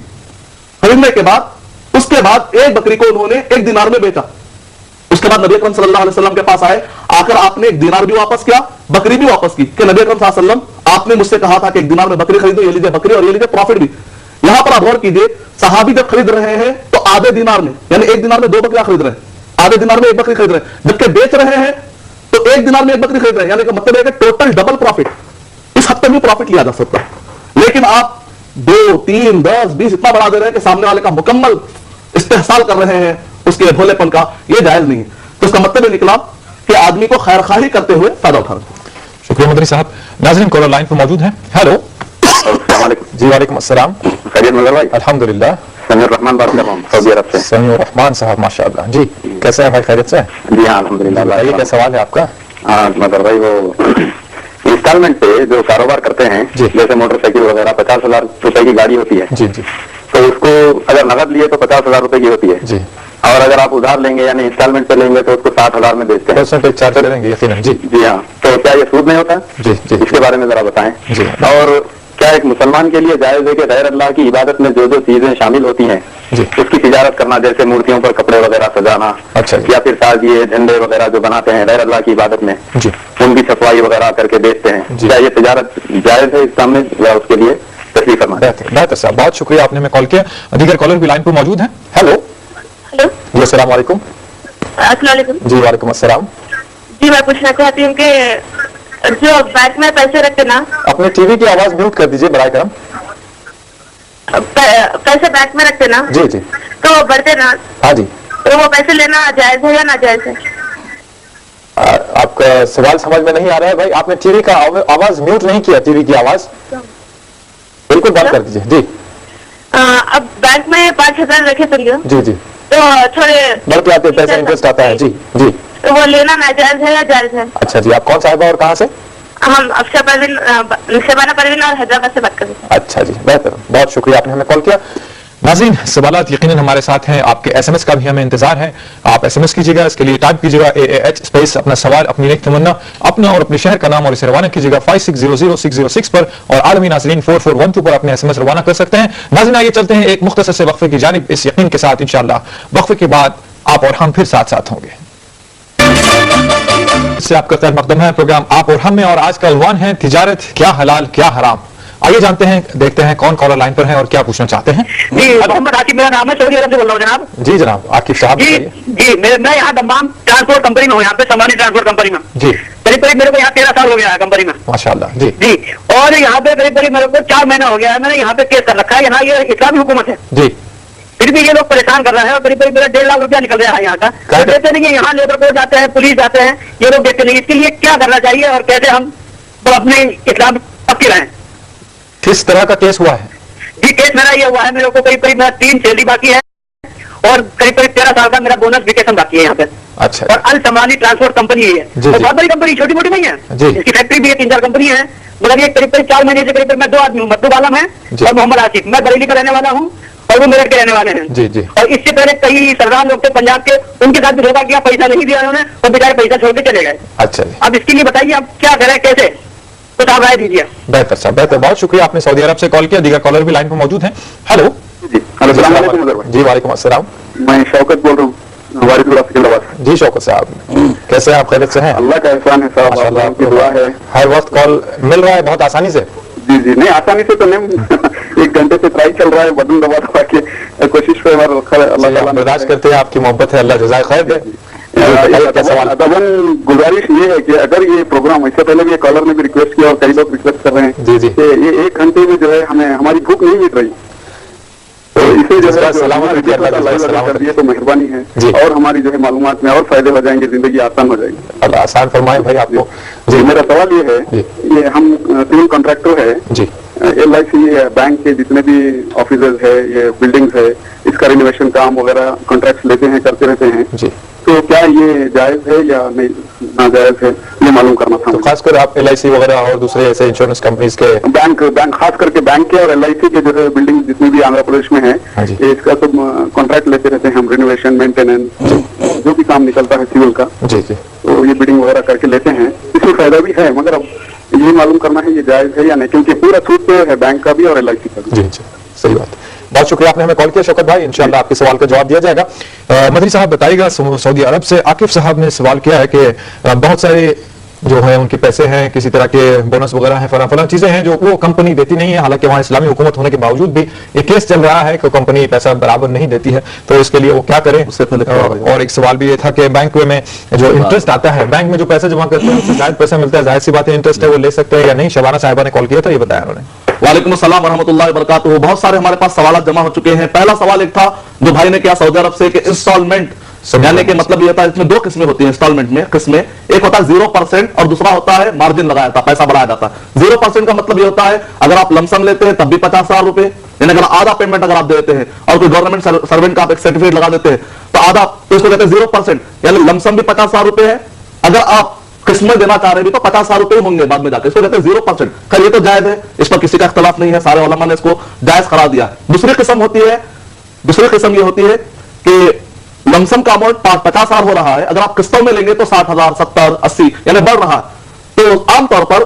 खरीदने के बाद उसके बाद एक बकरी को उन्होंने 1 दीनार में बेचा। उसके बाद नबी अकरम सल्लल्लाहु अलैहि वसल्लम के पास आए, आकर आपने 1 दीनार भी वापस किया, बकरी भी वापस की कि नबी अकरम सल्लल्लाहु अलैहि वसल्लम आपने मुझसे कहा था कि 1 दीनार में बकरी खरीदो, ये लीजिए बकरी और ये लीजिए प्रॉफिट भी। यहां पर आप गौर कीजिए, सहाबी जब खरीद रहे हैं तो आधे दीनार में, यानी 1 दीनार में 2 बकरियां खरीद रहे हैं, आधे दीनार में 1 बकरी खरीद रहे हैं, जबकि बेच रहे हैं तो 1 दीनार में 1 बकरी खरीद रहे हैं, यानी कि मतलब है कि टोटल डबल प्रॉफिट। इस हद तक भी प्रॉफिट लिया जा सकता है, लेकिन आप 2, 3, 10, 20 इतना बढ़ा दे रहे हैं कि सामने वाले का मुकम्मल इस्तेहसाल कर रहे हैं उसके भोलेपन का, यह जायज नहीं है। तो इसका मतलब निकला कि आदमी को खैरखाही करते हुए फायदा उठाना। शुक्रिया मदनी साहब। नाज़रीन कॉलर लाइन पर मौजूद हैं। हेलो जी वालेकुम अस्सलाम। खैरियत नजर भाई? अल्हम्दुलिल्लाह। समीर रहमान बात कर रहा हूँ सऊदी अरब से। समीर रहमान साहब माशाअल्लाह। जी कैसे हैं भाई, खैरियत से? जी हाँ अल्हम्दुलिल्लाह। बताइए क्या सवाल है आपका? हाँ नजर भाई, वो इंस्टॉलमेंट पे जो कारोबार करते हैं, जी। जैसे मोटरसाइकिल वगैरह 50,000 रुपए की गाड़ी होती है, जी जी तो उसको अगर नकद लिए तो 50,000 रुपए की होती है, जी। और अगर आप उधार लेंगे यानी इंस्टॉलमेंट पे लेंगे तो उसको 60,000 में बेचते हैं। परसेंटेज चार्ज करेंगे यकीनन। जी जी हाँ, तो क्या ये सूद नहीं होता? जी जी इसके बारे में जरा बताएं। जी। और क्या एक मुसलमान के लिए जायज है कि गैर अल्लाह की इबादत में जो जो चीजें शामिल होती हैं जी। उसकी तिजारत करना, जैसे मूर्तियों पर कपड़े वगैरह सजाना, अच्छा जी। या फिर ताजिए झंडे वगैरह जो बनाते हैं गैर अल्लाह की इबादत में, जी उनकी छपवाई वगैरह करके बेचते हैं, जी। क्या ये तिजारत जायज है इस्लाम में, या उसके लिए तशरीह फरमाएं। बेहतर बेहतर साहब, बहुत शुक्रिया आपने हमें कॉल किया। दीगर कॉलर भी लाइन पर मौजूद हैं। हेलो हेलो जी अस्सलाम वालेकुम। अस्सलाम वालेकुम। जी वालेकुम अस्सलाम। जी मैं पूछना चाहती हूँ कि जो बैंक में पैसे रखते ना, अपने टीवी की आवाज म्यूट कर दीजिए बराए करम। पैसे बैंक में रखते ना जी जी। तो वो बढ़ते ना, हाँ जी। तो वो पैसे लेना जायज है या ना जायज है? आपका सवाल समझ में नहीं आ रहा है भाई, आपने टीवी का आवाज म्यूट नहीं किया, टीवी की आवाज बिल्कुल बंद कर दीजिए। जी अब बैंक में 5,000 रखे समझो, जी जी। तो थोड़े बढ़ते आते पैसा इंटरेस्ट आता है। जी जी। तो वो लेना नाजायज है या जायज है? अच्छा जी, आप कौन साहिबा और कहाँ से? हम अफशा परवीन, शबाना परवीन और हैदराबाद से बात कर रहे हैं। अच्छा जी बेहतर, बहुत शुक्रिया आपने हमें कॉल किया। नाज़रीन सवालात यकीनन हमारे साथ हैं, आपके एसएमएस का भी हमें इंतजार है। आप एसएमएस कीजिएगा, इसके लिए टाइप कीजिएगा AAH स्पेस अपना सवाल, अपनी नेक तमन्ना, अपना और अपने शहर का नाम, और इसे रवाना कीजिएगा 56000606 पर, और आलमी नाज़रीन 4412 पर अपने एसएमएस रवाना कर सकते हैं। नाज़रीन आइए चलते हैं एक मुख्तसर से वक्फे की जानिब, इस यकीन के साथ इंशाअल्लाह वक्फे के बाद आप और हम फिर साथ साथ होंगे। इससे आपका खैर मकदम है प्रोग्राम आप और हम में, और आज का उन्वान है तिजारत क्या हलाल क्या हराम। आइए जानते हैं, देखते हैं कौन कॉलर लाइन पर है और क्या पूछना चाहते हैं। जी मोहम्मद आकिब मेरा नाम है, सऊदी अरब से बोल रहा हूँ जनाब। जी जनाब आकिब साहब जी बताइए। जी मैं यहाँ दम्माम ट्रांसपोर्ट कंपनी में हूँ, यहाँ पे समानी ट्रांसपोर्ट कंपनी में। जी करीब करीब मेरे को यहाँ 13 साल हो गया है कंपनी में। माशाअल्लाह। जी जी, और यहाँ पे करीब करीब मेरे को 4 महीना हो गया है, मैंने यहाँ पे केस कर रखा है। यहाँ ये इस्लामी हुकूमत है, जी फिर भी ये लोग परेशान कर रहे हैं, और करीब करीब मेरा 1.5 लाख रुपया निकल रहा है यहाँ का। तो देते नहीं है, यहाँ लेबर कोर्ट जाते हैं, पुलिस जाते हैं, ये लोग देखते नहीं। इसके लिए क्या करना चाहिए और कैसे हम अपने इस्लाम पक्के रहें? किस तरह का केस हुआ है? जी केस मेरा ये हुआ है, मेरे को करीब करीब मेरा 3 सैलरी बाकी है, और करीब करीब 13 साल का मेरा बोनस वेकेशन बाकी है यहाँ पे। अच्छा और अल समानी ट्रांसपोर्ट कंपनी है, जी, तो जी। बहुत बड़ी कंपनी, छोटी मोटी नहीं है। जी। इसकी फैक्ट्री भी है, 3-4 कंपनी है, मगर ये करीब करीब 4 महीने से करीब मैं 2 आदमी हूँ, मकतूब आलम है जी। और मोहम्मद आसिफ। मैं बरेली का रहने वाला हूँ और वो मेरठ के रहने वाले हैं। जी, जी। और इससे पहले कई सरदार लोग थे पंजाब के, उनके साथ भी धोखा किया, पैसा नहीं दिया उन्होंने, और बेचारे पैसा छोड़ के चले गए। अच्छा जी अब इसके लिए बताइए आप क्या करें, कैसे, कुछ आप राय दीजिए। बेहतर साहब बेहतर, बहुत शुक्रिया आपने सऊदी अरब से कॉल किया। दीगर कॉलर भी लाइन पर मौजूद हैं। हेलो जी अस्सलाम वालेकुम नजर भाई। जी वालेकुम अस्सलाम। मैं शौकत बोल रहा हूँ वारिसपुरा सिकंदराबाद। जी शौकत साहब कैसे हैं आप, खैरियत से हैं? अल्लाह का एहसान है साहब, माशाअल्लाह, आपकी दुआ है। हर वक्त कॉल मिल रहा है बहुत आसानी से। जी जी, नहीं आसानी से तो नहीं 1 घंटे से ट्राई चल रहा है, बटन दबा दबा के कोशिश पे हमारा रखा है। अल्लाह ताला बर्दाश्त करते हैं, आपकी मोहब्बत है, अल्लाह जज़ाए खैर दे। क्या सवाल? अदबन गुजारिश ये है कि अगर ये प्रोग्राम, इससे पहले भी ये कॉलर ने भी रिक्वेस्ट किया और कई लोग रिक्वेस्ट कर रहे हैं जी, जी। कि ये 1 घंटे में जो है हमें हमारी भूख नहीं मिट रही, तो इसे जो है सलामत रखिए, अल्लाह लाइव सलामत कर दिए तो मेहरबानी है, जी। और हमारी जो है मालूमात में और फायदे हो जाएंगे, जिंदगी आसान हो जाएगी। अल्लाह आसान फरमाए भाई आपको। जी, मेरा सवाल ये है, जी। ये हम सिविल कॉन्ट्रैक्टर है, जी LIC बैंक के जितने भी ऑफिसर्स है, ये बिल्डिंग्स है, इसका रिनोवेशन काम वगैरह कॉन्ट्रैक्ट लेते हैं, करते रहते हैं, जी। तो क्या ये जायज है या नहीं नाजायज है, ये मालूम करना था तो खासकर आप LIC वगैरह और दूसरे ऐसे इंश्योरेंस कंपनीज के बैंक खास करके बैंक के और LIC के जो है बिल्डिंग जितनी भी आंध्र प्रदेश में है, हाँ जी। ये इसका सब कॉन्ट्रैक्ट लेते रहते हैं हम, रिनोवेशन, मेंटेनेंस, जो भी काम निकलता है सिविल का, जी जी तो ये बिल्डिंग वगैरह करके लेते हैं। इसमें फायदा भी है, मगर अब ये मालूम करना है ये जायज है या नहीं, क्योंकि पूरा छूट पे है बैंक का भी और LIC का भी। जी जी सही बात। बहुत शुक्रिया आपने हमें कॉल किया शौकत भाई, इंशाल्लाह आपके सवाल का जवाब दिया जाएगा। मदनी साहब बताइएगा, सऊदी अरब से आकिफ साहब ने सवाल किया है कि बहुत सारे जो है उनके पैसे हैं, किसी तरह के बोनस वगैरह हैं, फला चीजें हैं जो वो कंपनी देती नहीं है, हालांकि वहाँ इस्लामी हुकूमत होने के बावजूद भी ये केस चल रहा है कि कंपनी पैसा बराबर नहीं देती है, तो इसके लिए वो क्या करें। और एक सवाल भी ये था कि बैंक में जो इंटरेस्ट आता है, बैंक में जो पैसा जमा करते हैं उससे ज्यादा पैसा मिलता है, जाहिर सी बात है इंटरेस्ट है वो ले सकते हैं या नहीं। शबाना साहिबा ने कॉल किया था, ये बताया उन्होंने। वालेकुम अस्सलाम वरहमतुल्लाहि वबरकातुहू। बहुत सारे हमारे पास सवाल जमा हो चुके हैं। पहला सवाल एक था जो भाई ने किया सऊदी अरब से कि इंस्टॉलमेंट यानी कि मतलब ये होता है इसमें दो किस्में होती हैं इंस्टॉलमेंट में किस्में, एक होता है 0% और दूसरा होता है मार्जिन लगाया जाता है, पैसा बढ़ाया जाता है। 0% का मतलब ये होता है अगर आप लमसम लेते हैं तब भी 50,000 रुपए, यानी अगर आधा पेमेंट अगर आप देते हैं और कोई गवर्नमेंट सर्वेंट का आप एक सर्टिफिकेट लगा देते हैं तो आधा, तो इसको कहते हैं 0%, यानी लमसम भी 50,000 रुपए है, अगर आप किस्में देना चाह रहे भी तो 50,000 रुपए होंगे बाद में जाकर, इसको कहते हैं 0%। खैर ये तो जायज है, इस पर किसी का इख्तलाफ नहीं है, सारे उलमा ने इसको जायज करार दिया है। दूसरी किस्म ये होती है कि लमसम का अमाउंट 50,000 हो रहा है, अगर आप किस्तों में लेंगे तो 60,000, 70, 80 यानी बढ़ रहा है। तो आमतौर पर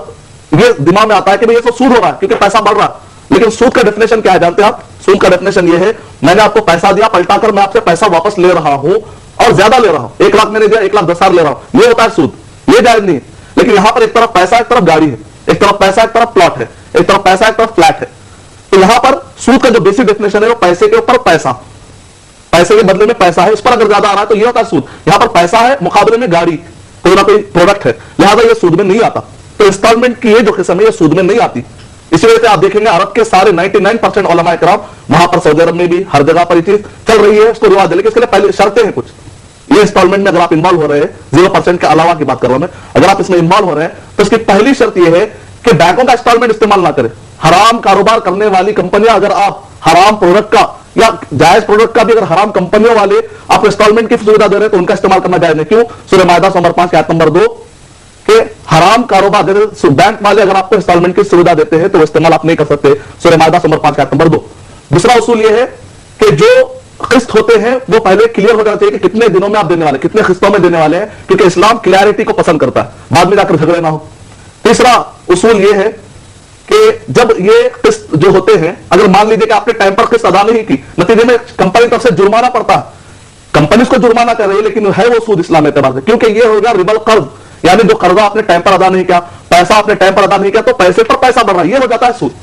ये दिमाग में आता है कि भाई ये तो सूद हो रहा है क्योंकि पैसा बढ़ रहा है, लेकिन सूद का डेफिनेशन क्या है जानते हैं आप? सूद का डेफिनेशन ये है, मैंने आपको पैसा दिया, पलटाकर मैं आपसे पैसा वापस ले रहा हूं और ज्यादा ले रहा हूं, 1 लाख मैंने दिया, 1,10,000 ले रहा हूं, ये होता है सूद, ये जायज नहीं है। लेकिन यहां पर एक तरफ पैसा, एक तरफ गाड़ी है, एक तरफ पैसा, एक तरफ प्लॉट है, एक तरफ पैसा, एक तरफ फ्लैट है। तो यहां पर सूद का जो बेसिक डेफिनेशन है वो पैसे के ऊपर पैसा, पैसे के बदले में पैसा है, इस पर अगर ज्यादा आ रहा है तो ये होता है सूद। यहां पर पैसा है, मुकाबले में गाड़ी, कोई ना कोई प्रोडक्ट है, लिहाजा ये सूद में नहीं आता। तो इंस्टॉलमेंट की ये जो किस्म है ये सूद में नहीं आती। इसी वजह से आप देखेंगे अरब के सारे 99% उलमा इकराम, वहां पर सऊदी अरब में भी हर जगह पर ये चीज चल रही है, इसको रिवाज है। लेकिन इसके लिए पहले शर्तें हैं कुछ, ये इंस्टॉलमेंट में अगर आप इन्वॉल्व हो रहे हैं, 0% के अलावा की बात कर रहा हूं मैं, अगर आप इसमें इन्वॉल्व हो रहे हैं तो इसकी पहली शर्त यह है कि बैंकों का इंस्टॉलमेंट इस्तेमाल ना करें। हराम कारोबार करने वाली कंपनियां, अगर आप हराम प्रोडक्ट का या जायज प्रोडक्ट का भी अगर हराम कंपनियों वाले आप इंस्टॉलमेंट की सुविधा दे रहे हैं तो उनका इस्तेमाल करना जायज नहीं। क्यों? सूरह माइदा नंबर 5 आयत नंबर 2 के हराम कारोबार, बैंक वाले अगर आपको इंस्टॉलमेंट की सुविधा देते हैं तो वो इस्तेमाल आप नहीं कर सकते, सूरह माइदा नंबर 5 आयत नंबर 2। दूसरा उसूल यह है कि जो किस्त होते हैं वो पहले क्लियर हो जाना चाहिए कि कितने दिनों में आप देने वाले, कितने किस्तों में देने वाले हैं, क्योंकि इस्लाम क्लियरिटी को पसंद करता है, बाद में जाकर झगड़े ना हो। तीसरा उसूल यह है कि जब ये किस्त जो होते हैं, अगर मान लीजिए कि आपने टाइम पर किस्त अदा नहीं की, नतीजे में कंपनी तरफ से जुर्माना पड़ता है, कंपनी उसको जुर्माना कर रही है, लेकिन है वो सूद इस्लाम एतबार से, क्योंकि ये होगा रिबल कर्ज, यानी जो कर्जा आपने टाइम पर अदा नहीं किया, पैसा आपने टाइम पर अदा नहीं किया तो पैसे पर पैसा बढ़ रहा है, ये हो जाता है सूद।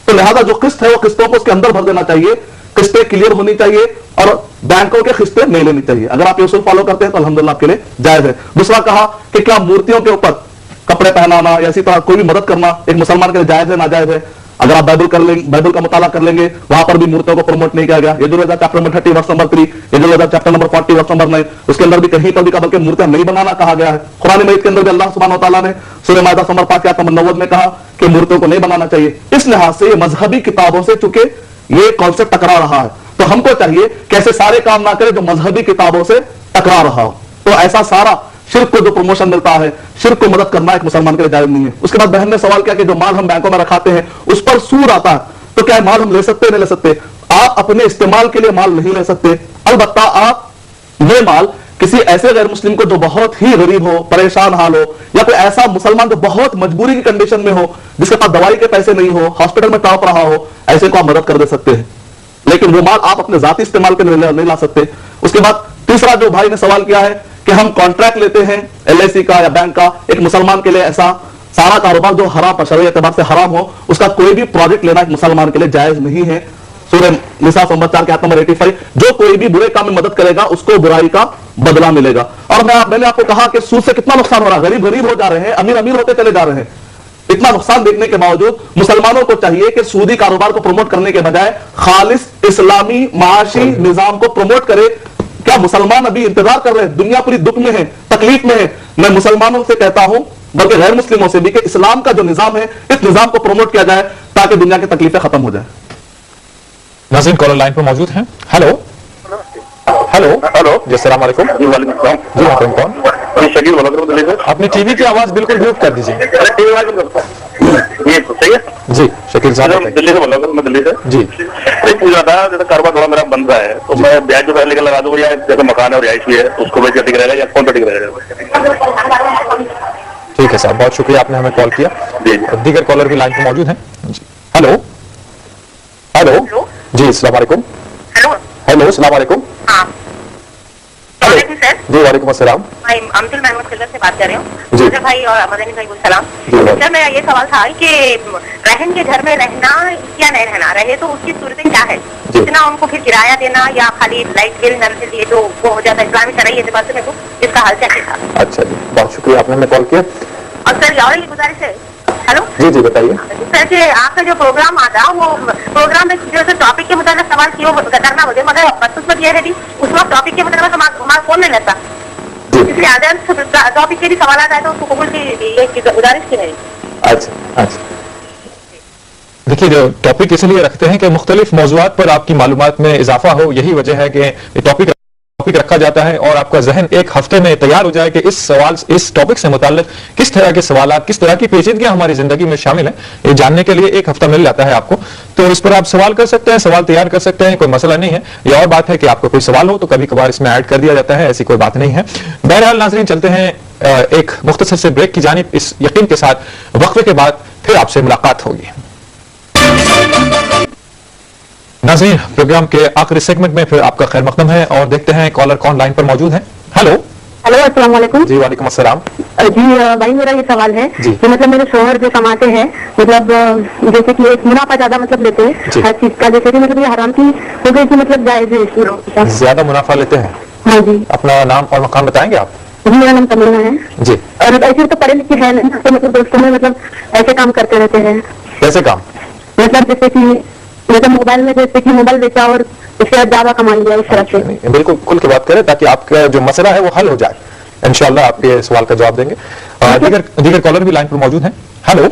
तो लिहाजा जो किस्त है वो किस्तों को उसके अंदर भर देना चाहिए, किस्तें क्लियर होनी चाहिए और बैंकों के किस्तें नहीं लेनी चाहिए। अगर आप ये उसूल फॉलो करते हैं तो अल्हम्दुलिल्लाह आपके लिए जायज है। दूसरा कहा कि क्या मूर्तियों के ऊपर कपड़े पहनाना या इसी तरह कोई भी मदद करना एक मुसलमान के लिए जायज है, नाजायज है? अगर आप बाइबल कर लेंगे, बाइबल का मुताला कर लेंगे, वहां पर भी मूर्तियों को प्रमोट नहीं किया गया। Yajurveda chapter number 30 verse number 3, Yajurveda chapter number 40 verse number 9, उसके अंदर भी कहीं पर भी बल्कि मूर्तियां नहीं बनाना कहा गया है। कुरान मजीद के अंदर भी अल्लाह सुब्हानहू व तआला ने सूरह माइदा नंबर 5 आयत नंबर 90 में कहा कि मूर्तियों को नहीं बनाना चाहिए। इस लिहाज से ये मजहबी किताबों से चूंकि ये कॉन्सेप्ट टकरा रहा है तो हमको चाहिए कैसे सारे काम ना करें जो मजहबी किताबों से टकरा रहा हो। तो ऐसा सारा शिर्क को जो प्रमोशन मिलता है, शिर्क को मदद करना एक मुसलमान के लिए जायज नहीं है। उसके बाद बहन ने सवाल किया कि जो माल हम बैंकों में रखाते हैं उस पर सूद आता है, तो क्या माल हम ले सकते नहीं ले सकते? आप अपने इस्तेमाल के लिए माल नहीं ले सकते, अलबत्ता आप ये माल किसी ऐसे गैर मुस्लिम को जो बहुत ही गरीब हो, परेशान हाल हो, या कोई ऐसा मुसलमान जो बहुत मजबूरी की कंडीशन में हो, जिसके पास दवाई के पैसे नहीं हो, हॉस्पिटल में तड़प रहा हो, ऐसे को आप मदद कर दे सकते हैं, लेकिन वो माल आप अपने जाती इस्तेमाल के लिए नहीं ला सकते। उसके बाद तीसरा जो भाई ने सवाल किया है कि हम कॉन्ट्रैक्ट लेते हैं LIC का या बैंक का, एक मुसलमान के लिए ऐसा सारा कारोबार जो हराम शरई एतबार से हराम हो, उसका कोई भी प्रोजेक्ट लेना एक मुसलमान के लिए जायज नहीं है। सूरह निसा नंबर 4 आयत नंबर 85, जो कोई भी बुरे काम में मदद करेगा उसको बुराई का बदला मिलेगा। और मैंने आपको कहा कि सूद से कितना नुकसान हो रहा है, गरीब गरीब हो जा रहे हैं, अमीर अमीर होते चले जा रहे हैं। इतना नुकसान देखने के बावजूद मुसलमानों को चाहिए कि सूदी कारोबार को प्रमोट करने के बजाय खालिस इस्लामी माशी निजाम को प्रमोट करे। क्या मुसलमान अभी इंतजार कर रहे हैं? दुनिया पूरी दुख में है, तकलीफ में है। मैं मुसलमानों से कहता हूं, बल्कि गैर मुस्लिमों से भी, कि इस्लाम का जो निजाम है इस निजाम को प्रमोट किया जाए ताकि दुनिया की तकलीफें खत्म हो जाए। नाज़रीन कॉलर लाइन पर मौजूद हैं। हेलो हेलो हेलो जी, अस्सलाम वालेकुम। जी वालेकुम सलाम। जी आप कौन? मैं शकील बोल रहा हूं दिल्ली से। अपनी टीवी की आवाज बिल्कुल म्यूट कर दीजिए। अरे टीवी वाले ये सही है जी शकील साहब बताइए। दिल्ली से बोल रहा हूं मैं, दिल्ली से जी पूछ रहा था, जैसे कारोबार थोड़ा मेरा बंद रहा है तो मैं ब्याज जो पहले लेकर लगा दूं, या जैसे मकान है और रिहाइश भी है उसको बेच ठीक रहेगा या कौन सा ठीक रहेगा? ठीक है साहब, बहुत शुक्रिया आपने हमें कॉल किया। जी दीगर कॉलर भी लाइन पर मौजूद हैं। हेलो हेलो जी अस्सलाम वालेकुम। हेलो हेलो अस्सलाम वालेकुम। हाँ वालेकुम सर। जी वालेकुम अस्सलाम। भाई अमजुल महमूद खिलत से बात कर रही हूँ। जी। मुझे भाई और मदनी भाई को सलाम। जी। सर मेरा ये सवाल था कि रहन के घर में रहना या नहीं रहना, रहे तो उसकी सूरतें क्या है? जी। इतना उनको फिर किराया देना या खाली लाइट बिल नल से दिए तो वो हो जाता है? इस्लामी शरई एतबार से मेरे को इसका हाल क्या था। अच्छा जी, बहुत शुक्रिया आपने हमें कॉल किया। और सर और ये गुजारिश है हेलो जी जी बताइए। सर जी, आपका जो प्रोग्राम आता है वो प्रोग्राम में जो टॉपिक के मुताबिक सवाल क्यों करना होते मगर उसमें ये है उस वक्त टॉपिक के मुताबिक हमारा फोन नहीं लगता, इसलिए अगर टॉपिक के भी सवाल आता है तो उसको कबूल की गुजारिश की नहीं। अच्छा अच्छा, देखिए जो टॉपिक इसलिए रखते हैं कि मुख्तलिफ मौज़ूआत पर आपकी मालूमात में इजाफा हो, यही वजह है कि ये टॉपिक रखा जाता है और आपका जहन एक हफ्ते में तैयार हो जाए कि इस टॉपिक से मुताल्लिक किस तरह के सवाल, किस तरह की पेचीदगियां हमारी जिंदगी में शामिल हैं, ये जानने के लिए एक हफ्ता मिल जाता है आपको। तो इस पर आप सवाल कर सकते हैं, सवाल तैयार कर सकते हैं, कोई मसला नहीं है। ये और बात है कि आपको कोई सवाल हो तो कभी कभार इसमें ऐड कर दिया जाता है, ऐसी कोई बात नहीं है। बहरहाल नाज़रीन, चलते हैं एक मुख्तसर से ब्रेक की जानिब, इस यकीन के साथ वक्फे के बाद फिर आपसे मुलाकात होगी। नाज़रीन, प्रोग्राम के आखिरी सेगमेंट में फिर आपका खैर मकदम है और देखते हैं कॉलर कौन लाइन पर मौजूद है। हेलो हेलो, अस्सलाम वालेकुम। जी वालेकुम अस्सलाम। जी भाई, मेरा ये सवाल है कि मतलब मेरे शोहर जो कमाते हैं, मतलब जैसे कि एक मुनाफा ज्यादा मतलब लेते हैं हर चीज का, जैसे कि मतलब ये हराम की हो गई कि मतलब जायज है इसमें? ज्यादा मुनाफा लेते हैं? हाँ जी। अपना नाम और मकाम बताएंगे आप? जी, मेरा नाम तमन्ना है जी। और ऐसे तो पढ़े लिखे है नहीं, तो मतलब दोस्तों में मतलब ऐसे काम करते रहते हैं। कैसे काम? मतलब जैसे कि मतलब मोबाइल में, जैसे कि मोबाइल बेचा और उससे ज्यादा कमा लिया, इस तरह से। बिल्कुल खुल के बात करें ताकि आपका जो मसला है वो हल हो जाए। इंशाअल्लाह आपके सवाल का जवाब देंगे। दीगर कॉलर भी लाइन पर मौजूद हैं। हेलो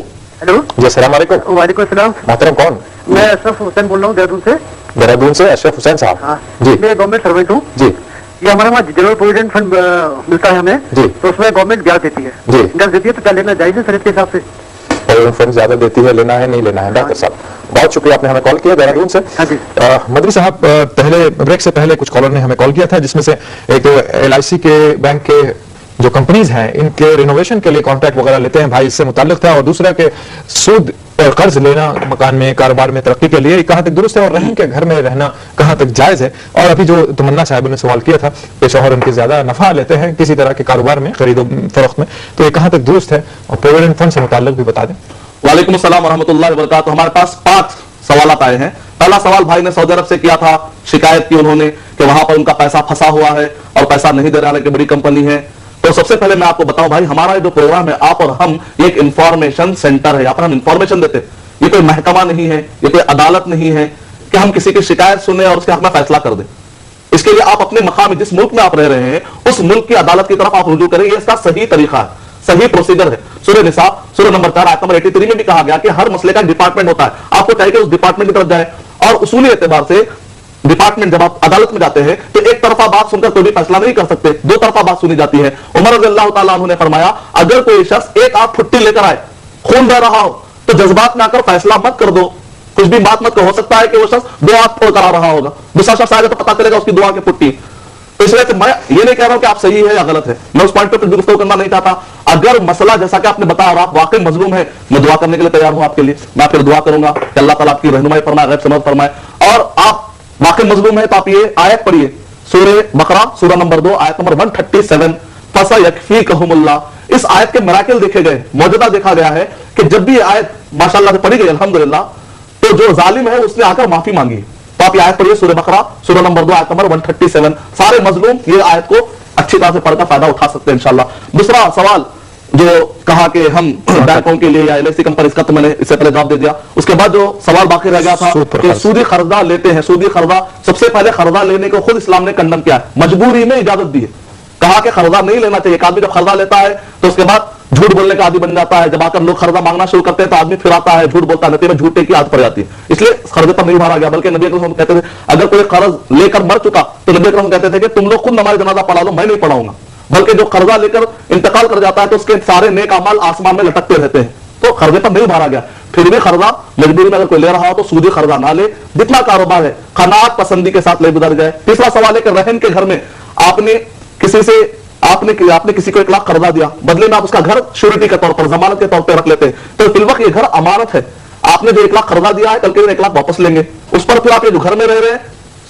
हेलो जी, अस्सलाम वालेकुम। वालेकुम सलाम। मोहतरम कौन? मैं अशरफ हुसैन बोल रहा हूँ देहरादून से। देहरादून से अशरफ हुसैन साहब? हाँ जी। मैं गवर्नमेंट सर्वेंट हूँ जी। ये हमारे वहाँ जनरल प्रोविडेंट फंड मिलता है हमें जी। तो उसमें गवर्नमेंट ब्याज देती है जी। ब्याज देती है, तो क्या लेना जायज है शरीयत के हिसाब से? फंड ज्यादा देती है, लेना है नहीं लेना है? डॉक्टर साहब बहुत शुक्रिया, आपने हमें कॉल किया देहरादून से। हाँ जी। मदरी साहब, पहले ब्रेक से पहले कुछ कॉलर ने हमें कॉल किया था, जिसमें से एक LIC के बैंक के जो कंपनीज हैं इनके रिनोवेशन के लिए कॉन्ट्रैक्ट वगैरह लेते हैं भाई, इससे मुताल्लिक था, और दूसरा के सूद और कर्ज लेना मकान में, कारोबार में तरक्की के लिए कहाँ तक दुरुस्त है और रहन के घर में रहना कहाँ तक जायज है। और अभी जो तमन्ना साहब ने सवाल किया था कि शौहर उनके ज्यादा नफा लेते हैं किसी तरह के कारोबार में, खरीदो फरोख्त में, तो ये कहाँ तक दुरुस्त है, और प्रोविडेंट फंड से मुताल्लिक भी बता दें। वालेकुम अस्सलाम वरहमतुल्लाहि वबरकातुहू। हमारे पास 5 सवाल आए हैं। पहला सवाल भाई ने सऊदी अरब से किया था, शिकायत की उन्होंने कि वहां पर उनका पैसा फंसा हुआ है और पैसा नहीं दे रहा है, बड़ी कंपनी है। तो सबसे पहले मैं आपको बताऊं भाई, हमारा जो प्रोग्राम है, आप और हम एक इंफॉर्मेशन सेंटर है, यहाँ पर हम इंफॉर्मेशन देते हैं। ये कोई महकमा नहीं है, ये कोई अदालत नहीं है कि हम किसी की शिकायत सुने और उसके हक में फैसला कर दें। इसके लिए आप अपने मकाम में, जिस मुल्क में आप रह रहे हैं, उस मुल्क की अदालत की तरफ आप रुजू करें। ये इसका सही तरीका है, सही प्रोसीजर है। सूरह निसा सूरह नंबर 4 आयत नंबर 83 में भी कहा गया कि हर मसले का डिपार्टमेंट होता है, आपको चाहिए कि उस डिपार्टमेंट की तरफ जाए। और उसूली एतबार से डिपार्टमेंट, जब आप अदालत में जाते हैं तो एक तरफा बात सुनकर कोई भी फैसला नहीं कर सकते, दो तरफा बात सुनी जाती है। उमर रज़ियल्लाहु ताला अन्हु ने फरमाया, अगर कोई शख्स एक आंख फुट्टी लेकर आए, खून बह रहा हो, तो जज्बात में आकर फैसला मत कर दो, कुछ भी बात मत करो। हो सकता है कि वो शख्स 2 आंख फोड़ कर आ रहा होगा, दूसरा शख्स आएगा तो पता चलेगा उसकी 2 आंखें फुट्टी। तो इसलिए मैं ये नहीं कह रहा हूं कि आप सही है या गलत है, मैं उस पॉइंट पे गुफ्तगू करना नहीं चाहता। अगर मसला जैसा कि आपने बताया और आप वाकई मजलूम है, मैं दुआ करने के लिए तैयार हूं आपके लिए। मैं आपके लिए दुआ करूंगा कि अल्लाह ताला आपकी रहनुमाई फरमाए, गैब समझ फरमाए। और आप वाकई मजलूम है तो आप ये आयत पढ़िए, सूरह बकरा सूरह नंबर 2 आयत नंबर 137, फसयकफीकहुमुल्लाह। इस आयत के मिराकिल देखे गए, मौजूदा देखा गया है कि जब भी ये आयत माशाअल्लाह से पढ़ी गई अल्हम्दुलिल्लाह, तो जो जालिम है उसने आकर माफी मांगी। तो आप ये आयत पढ़िए, सूरह बकरा सूरह नंबर 2 आयत नंबर 137। सारे मजलूम ये आयत को अच्छी तरह से पढ़कर फायदा उठा सकते हैं इंशाअल्लाह। दूसरा सवाल जो कहा कि हम बैंकों के लिए या LIC कंपनी, इसका तो मैंने इससे पहले जवाब दे दिया। उसके बाद जो सवाल बाकी रह गया था कि सूदी कर्जा लेते हैं, सूदी कर्जा, सबसे पहले कर्जा लेने को खुद इस्लाम ने कंडम किया है, मजबूरी में इजाजत दी है। कहा कि कर्जा नहीं लेना चाहिए। एक आदमी जब कर्जा लेता है तो उसके बाद झूठ बोलने का आदि बन जाता है। जब आकर लोग कर्जा मांगना शुरू करते हैं तो आदमी फिर आता है, झूठ बोलता है, नतीजे में झूठे की आदत पड़ जाती है। इसलिए कर्जे पर नहीं मारा गया, बल्कि नबी अकरम कहते थे अगर कोई कर्ज लेकर मर चुका तो नबी अकरम कहते थे कि तुम लोग खुद नमाज जनाजा पढ़ा लो, मैं नहीं पढ़ाऊंगा। बल्कि जो कर्जा लेकर इंतकाल कर जाता है तो उसके सारे नेक अमाल आसमान में लटकते रहते हैं। तो कर्जे पर नहीं मारा गया। फिर भी कर्जा मजबूरी में अगर कोई ले रहा हो तो सूदी कर्जा ना ले, जितना कारोबार है कनात पसंदी के साथ ले गुजर जाए। तीसरा सवाल है कि रहन के घर में आपने किसी को 1 लाख कर्जा दिया, बदले में आप उसका घर श्योरिटी के तौर पर, जमानत के तौर पर रख लेते हैं, तो फिल वक्त ये घर अमानत है। आपने जो 1 लाख कर्जा दिया है, कल के दिन 1 लाख वापस लेंगे, उस पर फिर आप ये जो घर में रह रहे हैं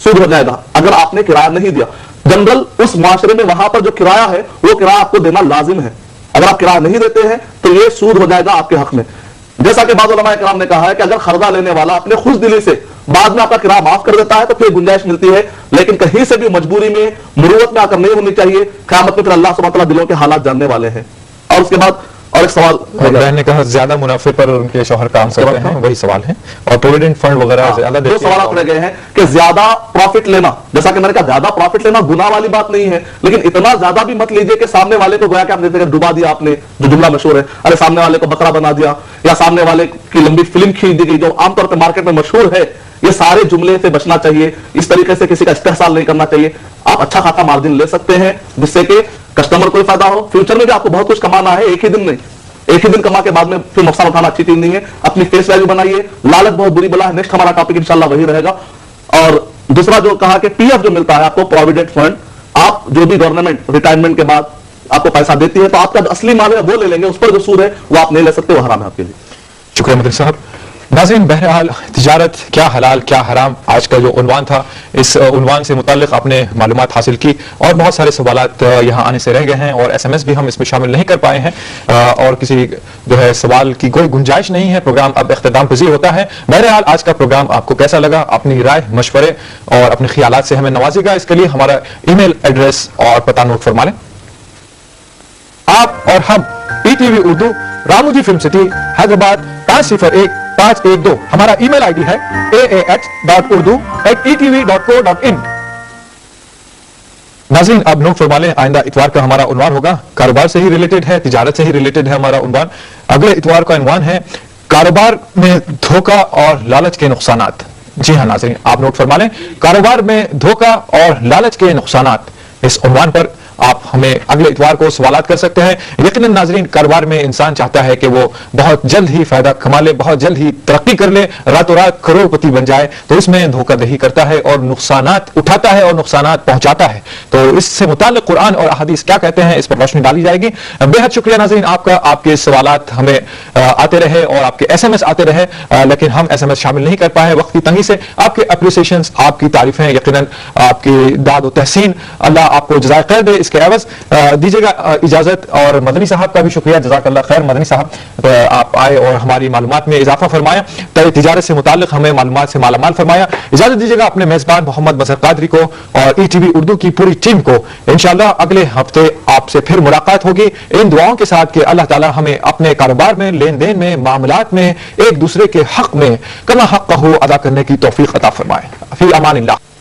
सूद हो जाएगा अगर आपने किराया नहीं दिया। जनरल उस माशरे में वहां पर जो किराया है वो किराया आपको देना लाजिम है। अगर आप किराया नहीं देते हैं तो ये सूद हो जाएगा आपके हक में। जैसा कि बाज़ उलमा इकराम ने कहा है कि अगर कर्जा लेने वाला अपने खुशदिली से बाद में आपका किराया माफ कर देता है तो फिर गुंजाइश मिलती है, लेकिन कहीं से भी मजबूरी में, मुरूवत में आकर नहीं होनी चाहिए। क़यामत में फिर अल्लाह सुब्हानहू व तआला दिलों के हालात जानने वाले हैं। और उसके बाद اور ایک سوال بہن نے کہا زیادہ منافع پر ان کے شوہر کام کرتے ہیں، وہی سوال ہے، اور پروویڈنٹ فنڈ وغیرہ زیادہ دو سوالات رہ گئے ہیں کہ زیادہ پروفٹ لینا، جیسا کہ میں نے کہا زیادہ پروفٹ لینا گناہ والی بات نہیں ہے، لیکن اتنا زیادہ بھی مت لیجئے کہ سامنے والے کو گویا کہ آپ دیتے ہیں ڈبا دیا آپ نے، جو جملہ مشہور ہے، ارے سامنے والے کو بکرا بنا دیا، یا سامنے والے کی لمبی فلم کھینچ دی گئی، جو عام طور پہ مارکیٹ میں مشہور ہے. یہ سارے جملے سے بچنا چاہیے، اس طریقے سے کسی کا استحصال نہیں کرنا چاہیے. آپ اچھا خاصا مارجن لے سکتے ہیں جس سے کہ کسٹمر کو فائدہ ہو. فیوچر میں بھی آپ کو بہت کچھ کمانا ہے، ایک ہی دن نہیں، ایک ہی دن کما کے بعد میں پھر نقصان اٹھانا اچھی چیز نہیں ہے. اپنی فیس ویلیو بنائیے. لالچ بہت بری بلا ہے. نیکسٹ ہمارا ٹاپک انشاءاللہ وہی رہے گا. اور دوسرا جو کہا کہ پی ایف جو ملتا ہے آپ کو پروویڈنٹ فنڈ، آپ جو بھی گورنمنٹ ریٹائرمنٹ کے بعد آپ کو پیسہ دیتی ہے تو آپ کا اصلی مال ہے وہ لے لیں گے، اس پر جو سود ہے وہ آپ نہیں لے سکتے، وہ حرام ہے آپ کے لیے. شکریہ مدنی صاحب. ناظرین، بہرحال تجارت کیا حلال کیا حرام آج کا جو عنوان تھا، اس عنوان سے متعلق آپ نے معلومات حاصل کی اور بہت سارے سوالات یہاں آنے سے رہ گئے ہیں اور ایس ایم ایس بھی ہم اس میں شامل نہیں کر پائے ہیں اور کسی جو ہے سوال کی کوئی گنجائش نہیں ہے. پروگرام اب اختتام پذیر ہوتا ہے. بہرحال آج کا پروگرام آپ کو کیسا لگا؟ اپنی رائے، مشورے اور اپنے خیالات سے ہمیں نوازے گا. اس کے لیے ہمارا ای میل ایڈریس اور پتہ نوٹ فرما لیں. آپ اور ہم ETV Urdu, Ramoji film city, Hyderabad 501512. ہمارا ای میل آئی ڈی ہے aah.urdu@etv.co.in. ناظرین، اب نوٹ فرما لیں، آئندہ اتوار کا ہمارا عنوان ہوگا کاروبار سے ہی ریلیٹڈ ہے، تجارت سے ہی ریلیٹڈ ہے ہمارا عنوان. اگلے اتوار کا عنوان ہے کاروبار میں دھوکہ اور لالچ کے نقصانات. جی ہاں ناظرین، آپ نوٹ فرما لیں، کاروبار میں دھوکہ اور لالچ کے نقصانات. اس عنوان پر آپ ہمیں اگلے اتوار کو سوالات کر سکتے ہیں. یقیناً ناظرین، کاروبار میں انسان چاہتا ہے کہ وہ بہت جلد ہی فائدہ کما لے، بہت جلد ہی ترقی کر لے، راتوں رات کروڑ پتی بن جائے، تو اس میں دھوکہ دہی کرتا ہے اور نقصانات اٹھاتا ہے اور نقصانات پہنچاتا ہے. تو اس سے متعلق قرآن اور احادیث کیا کہتے ہیں، اس پر روشنی ڈالی جائے گی. بے حد شکریہ ناظرین آپ کا. آپ کے سوالات ہمیں آتے رہے اور آپ کے ایس ایم ایس آتے رہے، لیکن ہم ایس ایم ایس شامل نہیں کر پائے وقت کی تنگی سے. آپ کے اپریسیشنز، آپ کی تعریفیں، یقیناً آپ کی داد و تحسین، اللہ آپ کو جزائے خیر دے. اس کے عوض دیجیے گا اجازت. اور مدنی صاحب کا بھی شکریہ، جزاک اللہ خیر. مدنی صاحب آپ آئے اور ہماری معلومات میں اضافہ فرمایا، تجارت سے متعلق ہمیں معلومات سے مالا مال فرمایا. اجازت دیجیے گا اپنے میزبان محمد مظہر قادری کو اور ETV اردو کی پوری ٹیم کو. انشاءاللہ اگلے ہفتے آپ سے پھر ملاقات ہوگی ان دعاؤں کے ساتھ کہ اللہ تعالی ہمیں اپنے کاروبار میں، لین دین میں، معاملات میں ایک دوسرے کے حق میں کما حقہ ادا کرنے کی توفیق عطا فرمائے. فی امان اللہ.